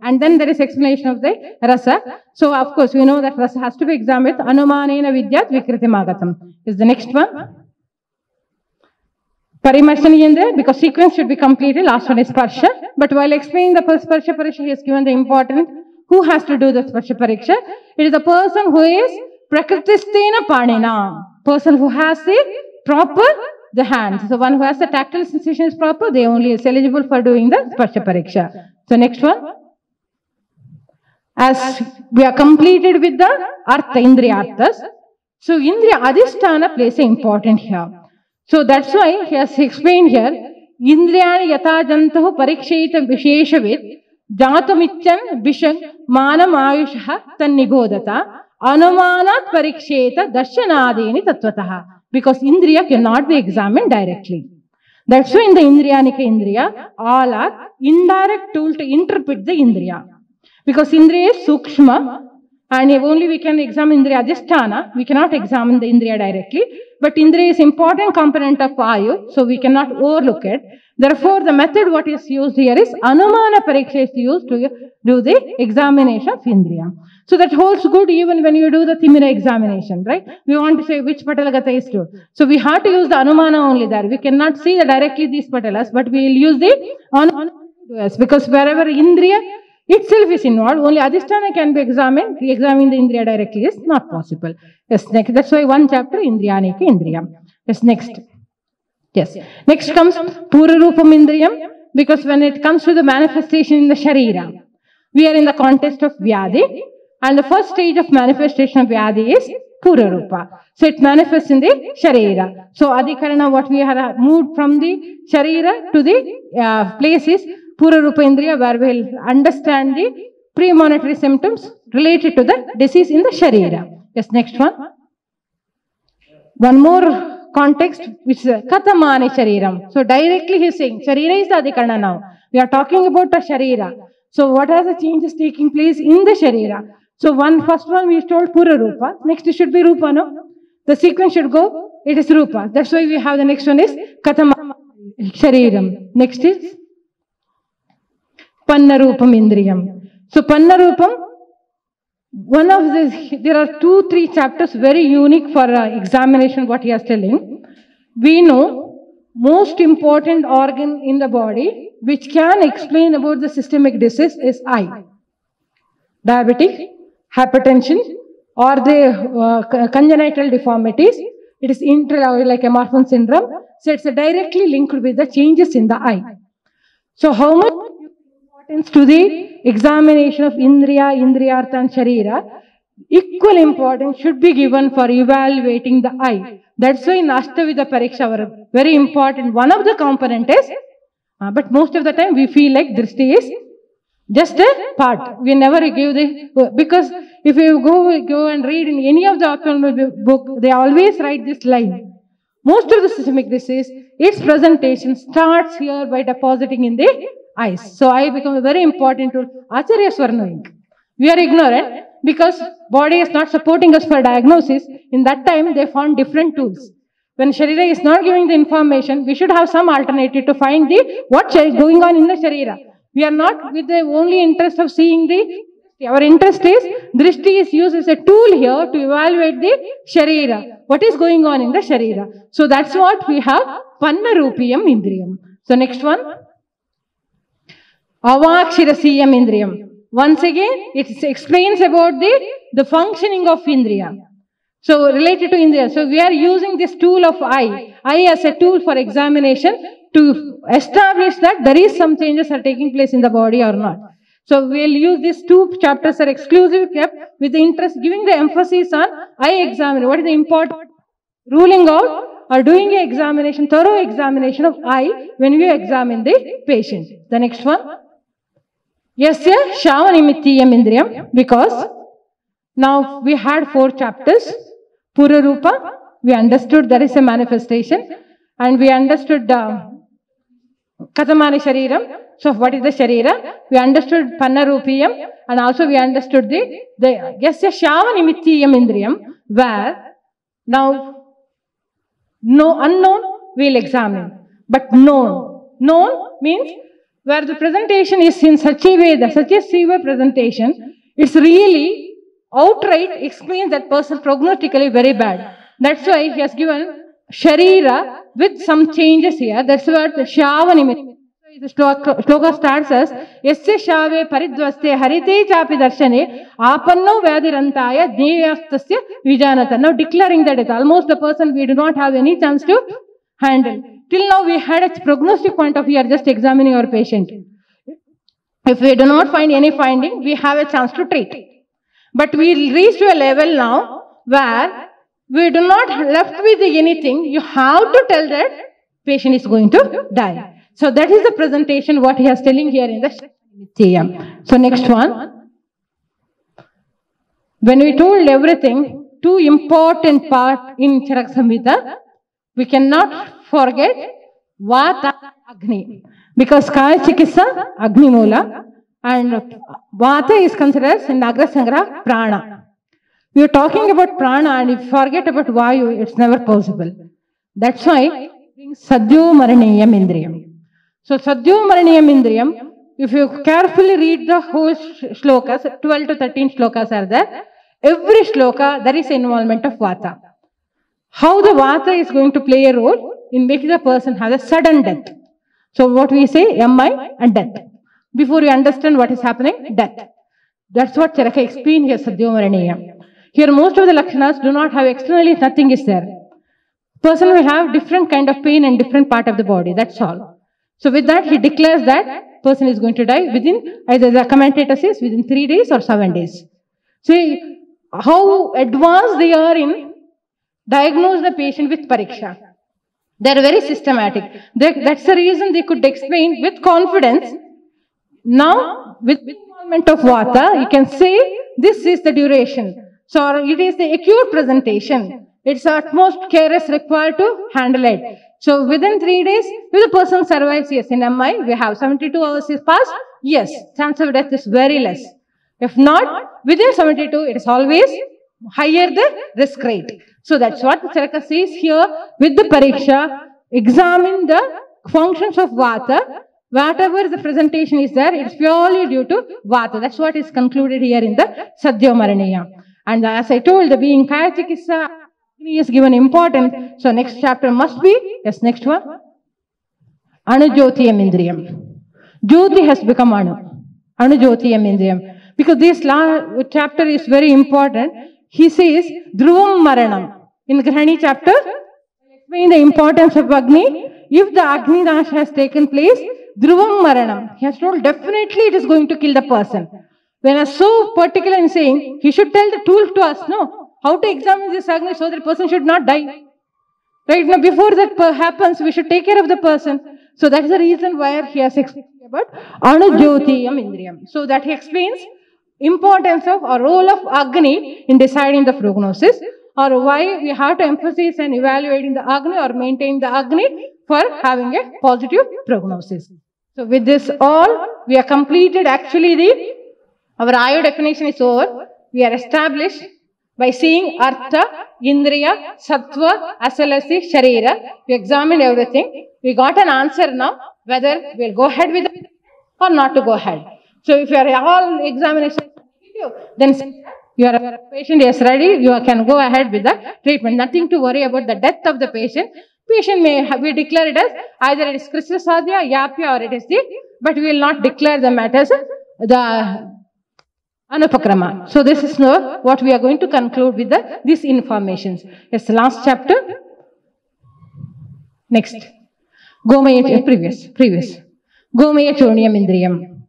And then there is explanation of the rasa. So of course we know that rasa has to be examined with anumanena vidyat vikritimagatam. Is the next one. Parimarshani Indriya, because sequence should be completed. Last one is Sparsha. But while explaining the Sparsha Pariksha, he has given the important who has to do the Sparsha Pariksha. It is the person who is Prakritistena Panina. Person who has the proper the hands. So one who has the tactile sensation is proper, they only is eligible for doing the Sparsha Pariksha. So next one. As we are completed with the Artha, Indriyarthas. So Indriya Adhisthana plays an important here. So that's why he has explained here, Indriyani yata jantahu parikshayita visheshavid jatamichan bishang manam ayusha tan nibodata anumanat parikshayita darshanadini tattvataha. Because Indriya cannot be examined directly. That's why in the Indriyanika Indriya, all are indirect tool to interpret the Indriya. Because Indriya is Sukshma, and if only we can examine Indriya Adhisthana, we cannot examine the Indriya directly. But Indriya is important component of Ayu, so we cannot overlook it. Therefore, the method what is used here is Anumana Pariksha is used to do the examination of Indriya. So that holds good even when you do the Timira examination, right? We want to say which Patalagata is true. So we have to use the Anumana only there. We cannot see directly these Patalas, but we will use the Anumana because wherever Indriya itself is involved, only Adhisthana can be examined. Re-examining the Indriya directly is not possible. Yes, next. That's why one chapter Indriyanika Indriya. Yes, next. Yes. Next comes Purarupam Indriyam, because when it comes to the manifestation in the Sharira, we are in the context of Vyadi, and the first stage of manifestation of Vyadi is Purarupa. So it manifests in the Sharira. So Adhikarana, what we have moved from the Sharira to the place is Purarupa Indriya, where we will understand the premonitory symptoms related to the disease in the Sharira. Yes, next one. One more context, which is Katamani Shariram. So directly he is saying, Sharira is the Adhikarana now. We are talking about the Sharira. So what are the changes taking place in the Sharira? So first one we told Purarupa. Next it should be Rupa, no? The sequence should go, it is Rupa. That's why we have the next one is Katamani Shariram. Next is Pannarupam Indriyam. So Pannarupam, one of these, there are 2-3 chapters very unique for examination what he is telling. We know most important organ in the body which can explain about the systemic disease is eye. Diabetic, hypertension or the congenital deformities. It is like a Marfan syndrome. So it's directly linked with the changes in the eye. So how much importance to the examination of Indriya, Indriyartha and Sharira, equal importance should be given for evaluating the eye. That's why in Ashtavida Pariksha, very important, one of the component is, but most of the time we feel like Drishti is just a part. We never give the, because if you go and read in any of the ophthalmology book, they always write this line. Most of the systemic disease, its presentation starts here by depositing in the eyes. So eye becomes a very important tool. Acharyas were knowing. We are ignorant because body is not supporting us for diagnosis. In that time, they found different tools. When Sharira is not giving the information, we should have some alternative to find the what's going on in the Sharira. We are not with the only interest of seeing the, our interest is, Drishti is used as a tool here to evaluate the Sharira. What is going on in the Sharira? So that's what we have, Pannarupiyam Indriyam. So next one, Avakshirasiyam Indriyam. Once again, it explains about the functioning of Indriya. So related to Indriya. So we are using this tool of eye as a tool for examination to establish that there is some changes are taking place in the body or not. So we'll use these two chapters are exclusive kept with the interest, giving the emphasis on eye examination. What is the important ruling out or doing an examination, thorough examination of eye when you examine the patient. The next one. Yasya Shavanimittiyam Indriyam, because now we had 4 chapters. Pura Rupa, we understood there is a manifestation, and we understood Katamani Shariram. So what is the Sharira? We understood Panna Rupiyam, and also we understood the Yasya Shavanimittiyam Indriyam, where now no unknown we'll examine, but known means where the presentation is in such a way, such a severe presentation, it's really outright explains that person prognostically very bad. That's why he has given Sharira with some changes here. That's what Shavanimittiyam. The shloka starts as Yasya Shave Paridvaste Harite Chapi Darshane Apanno Vadirantaya Jneyastasya Vijanata. Now declaring that it's almost the person we do not have any chance to handle. Till now we had a prognostic point of view, just examining our patient. If we do not find any finding, we have a chance to treat. But we reach to a level now where we do not left with anything. You have to tell that patient is going to die. So that is the presentation what he is telling here in the Nityam. So next one. When we told everything, 2 important part in Charak Samhita, we cannot forget Vata Agni. Because Kaya Chikitsa Agni Moola and Vata is considered as Nagra Sangra Prana. We are talking about Prana, and if you forget about Vayu, it's never possible. That's why Sadhyo Maraniyam Indriyam. So Sadhyo Maraniyam Indriyam, if you carefully read the whole shlokas, 12 to 13 shlokas are there. Every shloka, there is involvement of Vata. How the Vata is going to play a role in making the person have a sudden death. So what we say, MI and death. Before you understand what is happening, death. That's what Charaka explained here, Sadhyo Maraniyam. Here most of the Lakshanas do not have externally, nothing is there. Person will have different kind of pain in different part of the body, that's all. So with that, he declares that person is going to die within, either the commentator says, within 3 days or 7 days. See how advanced they are in diagnose the patient with pariksha. They are very systematic. That's the reason they could explain with confidence. Now, with involvement of Vata, you can say this is the duration. So it is the acute presentation. It's utmost care is required to handle it. So within 3 days, if the person survives, yes, in MI, we have 72 hours is passed, yes, chance of death is very less. If not, within 72, it is always higher the risk rate. So that's what the Charaka says here with the Pariksha. Examine the functions of Vata. Whatever the presentation is there, it's purely due to Vata. That's what is concluded here in the Sadhyo Maraniya. And as I told, the being Kaya Chikitsa is given important. So next chapter must be, yes, next one. Anujyotiyam Indriyam. Jyoti has become Anu. Anujyotiyam Indriyam. Because this chapter is very important. He says, Dhruvam Maranam. In Grahani chapter, explain the importance of Agni. If the Agni Nash has taken place, Dhruvam Maranam. He has told definitely it is going to kill the person. When I was so particular in saying, he should tell the tool to us, no, how to examine this Agni so that the person should not die. Right now, before that happens, we should take care of the person. So that is the reason why he has explained about Anujyotiyam Indriyam. So that he explains importance of or role of Agni in deciding the prognosis, or why we have to emphasize and evaluating the Agni or maintain the Agni for having a positive prognosis. So with this all, we are completed actually our Ayu definition is over. We are established by seeing Artha, Indriya, Sattva, as well as the Sharira. We examined everything. We got an answer now whether we'll go ahead with it or not to go ahead. So if you are all examination, then your patient is ready, you can go ahead with the treatment. Nothing to worry about the death of the patient. Patient may be declared as either it is Krishna Sadhya, Yapya, or it is but we will not declare them as the Anupakrama. So this is now what we are going to conclude with these informations. Yes, last chapter. Next. Gomaya, previous. Gomaya Churniyam Indriyam.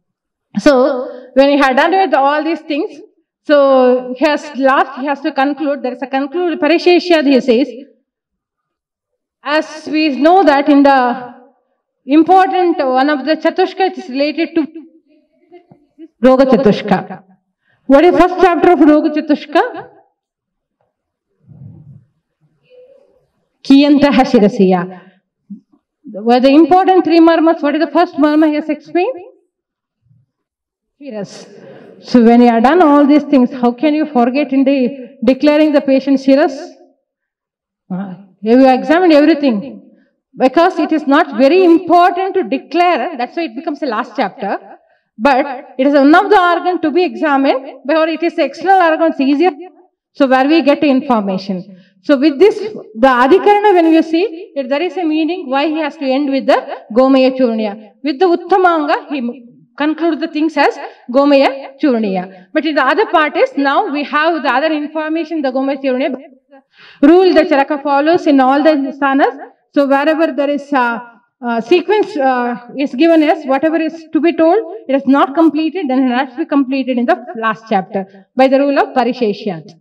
So when he had done with all these things, so he has to conclude, there is a conclude, Parisheshyad he says, as we know that in the important, one of the Chatushka is related to Roga Chatushka. What is the first chapter of Roga Chatushka? Kiyantaha Shirasiya. Were the important three marmas, what is the first marma he has explained? Shiras. So when you are done all these things, how can you forget in the declaring the patient Shiras? You examined everything. Because it is not very important to declare, that's why it becomes the last chapter. But it is one of the organs to be examined, because it is the external organ, it's easier. So where we get information. So with this, the Adhikarana, when you see, there is a meaning why he has to end with the Gomaya Churniya. With the Uttamanga, he concludes the things as Gomaya Churniya. But in the other part is, now we have the other information, the Gomaya Churniya. Rule the Charaka follows in all the sthanas. So wherever there is a sequence is given as whatever is to be told, it is not completed, then it has to be completed in the last chapter by the rule of Parisheshyat.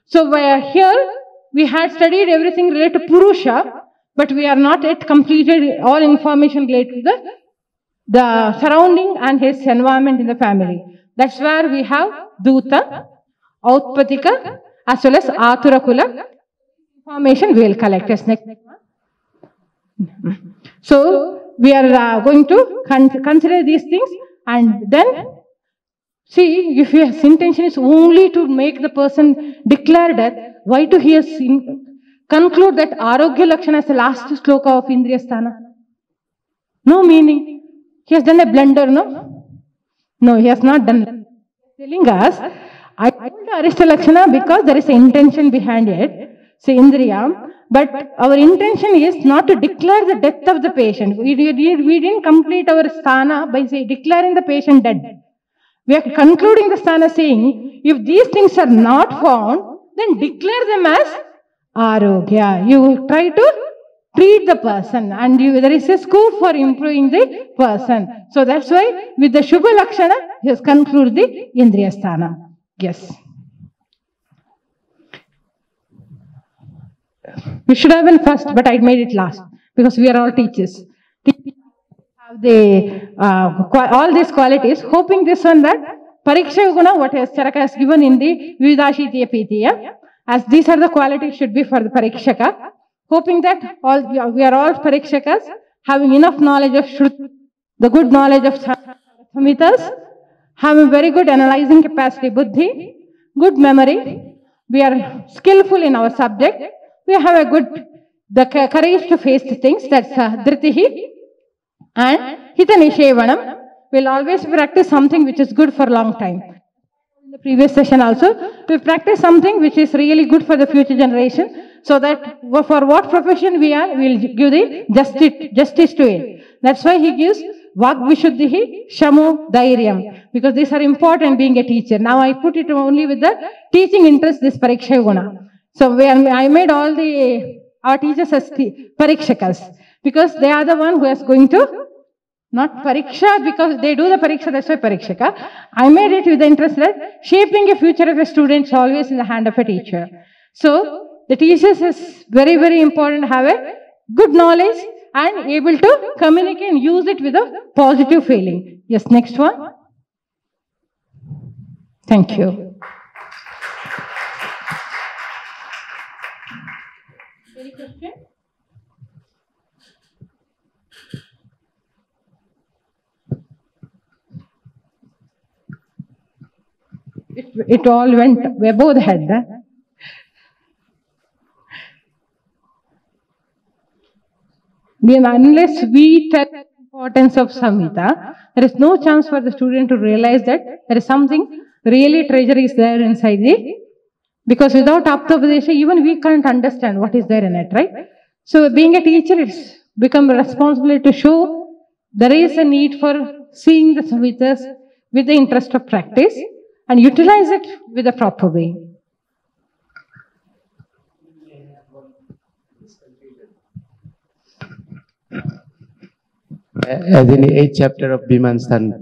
So here we had studied everything related to Purusha, but we are not yet completed all information related to the surrounding and his environment in the family. That's where we have Duta, Outpatika, as well as Aturakula. Information we will collect. Yes, next. So we are going to consider these things, and then see if his intention is only to make the person declare death, why to he conclude that Arogya Lakshana as the last sloka of Indriya Sthana? No meaning. He has done a blunder, no? No, he has not done. Telling us, I told Arishta Lakshana because there is an intention behind it. Say Indriya, but our intention is not to declare the death of the patient. We didn't complete our sthana by declaring the patient dead. We are concluding the sthana saying, if these things are not found, then declare them as Arogya. You try to treat the person, and there is a scope for improving the person. So that's why with the Shubha Lakshana, he has concluded the Indriya Sthana. Yes. We should have been first, but I made it last because we are all teachers. Teachers have all these qualities. Hoping this one that Pariksha Guna, what has Charaka has given in the Vividashitiya Pitiya, as these are the qualities should be for the Parikshaka. Hoping that we are all Parikshakas, having enough knowledge of Shruti, the good knowledge of Samhitas, having very good analyzing capacity, Buddhi, good memory. We are skillful in our subject. We have the courage to face the things, that's Dhritihi. And Hitanishevanam, we'll always practice something which is good for a long time. In the previous session also, we practice something which is really good for the future generation, so that for what profession we are, we'll give the justice to it. That's why he gives Vagvishuddhihi, Shamu, Dhairyam, because these are important being a teacher. Now I put it only with the teaching interest, this Pariksha Guna. So I made all our teachers as Parikshakas, because they are the one who is going to, not Pariksha, because they do the Pariksha, that's why Parikshaka. I made it with the interest that shaping a future of a student is always in the hand of a teacher. So the teachers is very, very important to have a good knowledge and able to communicate and use it with a positive feeling. Yes, next one. Thank you. Any question? It all went above the head. Unless we tell the importance of Samhita, there is no chance for the student to realize that there is something really treasure is there inside the. Because without Aptapadesha, even we can't understand what is there in it, right? So being a teacher, it's become a responsibility to show there is a need for seeing the Samhitas with the interest of practice. and utilize it with a proper way. As in the 8th chapter of Bhimanstan,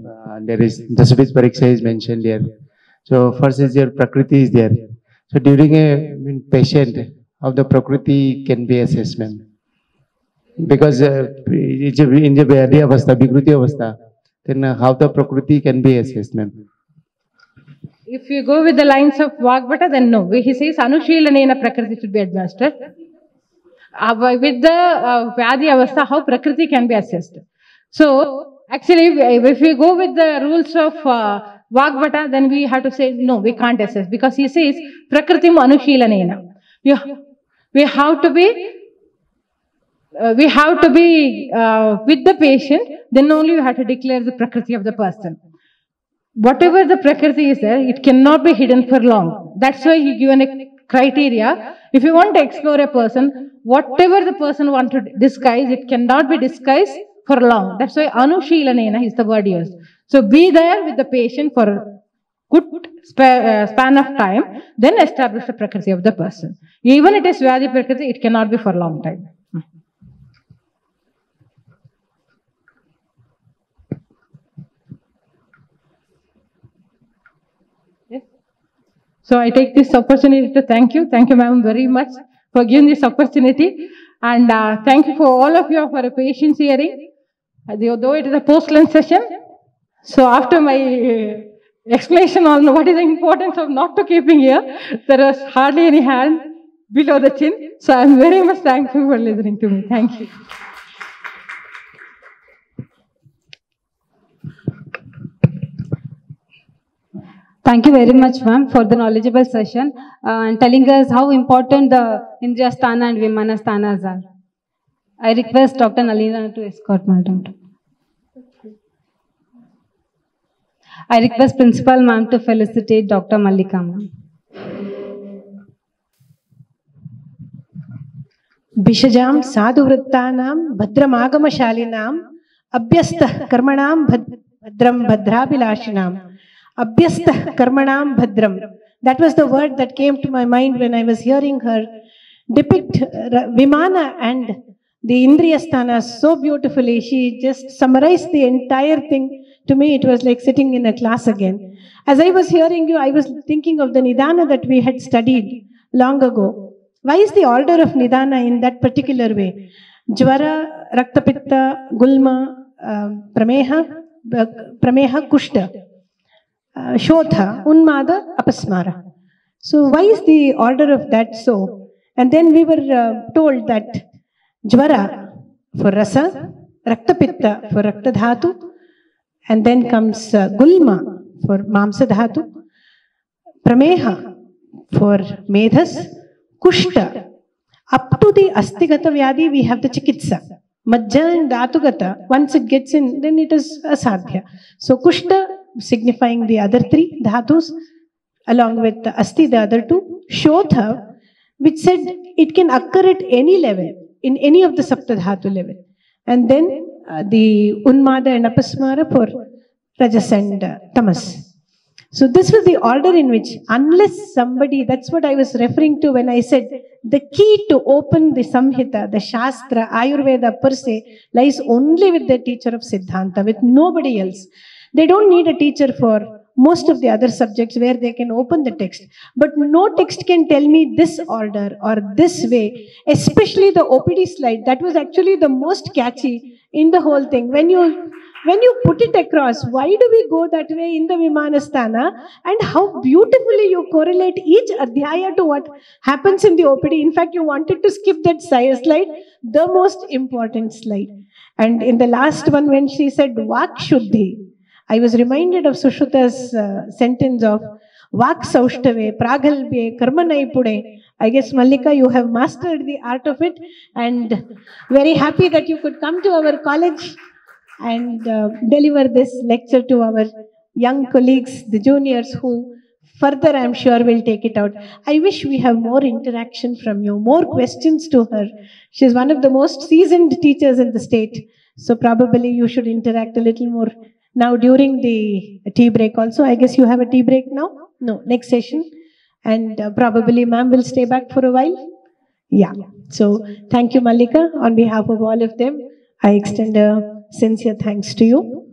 there is Dasabit Pariksha is mentioned here. So first is your Prakriti is there. So during a patient, how the Prakriti can be assessed, ma'am? Because in the Vyadhi Avastha, Vikruti Avastha, then how the Prakriti can be assessed, ma'am? If you go with the lines of Vagbhata, then no. He says Anushilanena Prakriti should be administered. With the Vyadhi Avastha, how Prakriti can be assessed. So, actually, if we go with the rules of Vagbhata, then we have to say, no, we can't assess. Because he says, Prakritim Anushilanena. We have to be with the patient, then only you have to declare the Prakriti of the person. Whatever the Prakriti is there, it cannot be hidden for long. That's why he given a criteria. If you want to explore a person, whatever the person wants to disguise, it cannot be disguised for long. That's why Anushilanena is the word used. So be there with the patient for a good span of time, then establish the Prakriti of the person. Even it is Vyadhi Prakriti, it cannot be for a long time. So I take this opportunity to thank you. Thank you, ma'am, very much for giving this opportunity. And thank you for all of you for your patience hearing. Though it is a post-lunch session, so after my explanation on what is the importance of not to keeping here, there was hardly any hand below the chin. So I'm very much thankful for listening to me. Thank you. Thank you very much, ma'am, for the knowledgeable session and telling us how important the Indriyasthana and Vimanasthanas are. I request Dr. Nalina to escort madam. I request Principal ma'am to felicitate Dr. Mallika ma'am. Bishajam sadhuvrittanam bhadramagamashaalinam abhyastah karmanam bhadram bhadrabilashinam. Abhyastah karmanam bhadram. That was the word that came to my mind when I was hearing her depict Vimana and the Indriyasthana so beautifully. She just summarized the entire thing. To me, it was like sitting in a class again. As I was hearing you, I was thinking of the Nidana that we had studied long ago. Why is the order of Nidana in that particular way? Jvara, Raktapitta, Gulma, Prameha, Kushta, Shodha, Unmada, Apasmara. So why is the order of that so? And then we were told that Jvara for Rasa, Raktapitta for Raktadhatu, and then comes Gulma for Mamsa Dhatu, Prameha for Medhas, Kushta. Up to the Astigata Vyadi, we have the Chikitsa. Majja and Dhatugata, once it gets in, then it is Asadhya. So Kushta signifying the other three Dhatus, along with the Asti, the other two. Shodha, which said it can occur at any level, in any of the Saptadhatu level. And then the Unmada and Apasmara for Rajas and Tamas. So this was the order in which, unless somebody, that's what I was referring to when I said the key to open the Samhita, the Shastra, Ayurveda per se, lies only with the teacher of Siddhanta, with nobody else. They don't need a teacher for most of the other subjects where they can open the text. But no text can tell me this order or this way, especially the OPD slide. That was actually the most catchy in the whole thing. When you put it across, why do we go that way in the Vimanasthana, and how beautifully you correlate each adhyaya to what happens in the OPD. In fact, you wanted to skip that slide, the most important slide. And in the last one, when she said Vak Shuddhi, I was reminded of Sushruta's sentence of Vak Saushtave, Pragalbye, Karmanaipude. I guess, Mallika, you have mastered the art of it, and very happy that you could come to our college and deliver this lecture to our young colleagues, the juniors, who further, I'm sure, will take it out. I wish we have more interaction from you, more questions to her. She's one of the most seasoned teachers in the state. So probably you should interact a little more now during the tea break also. I guess you have a tea break now? No, next session. And probably ma'am will stay back for a while. Yeah. So thank you, Mallika. On behalf of all of them, I extend a sincere thanks to you.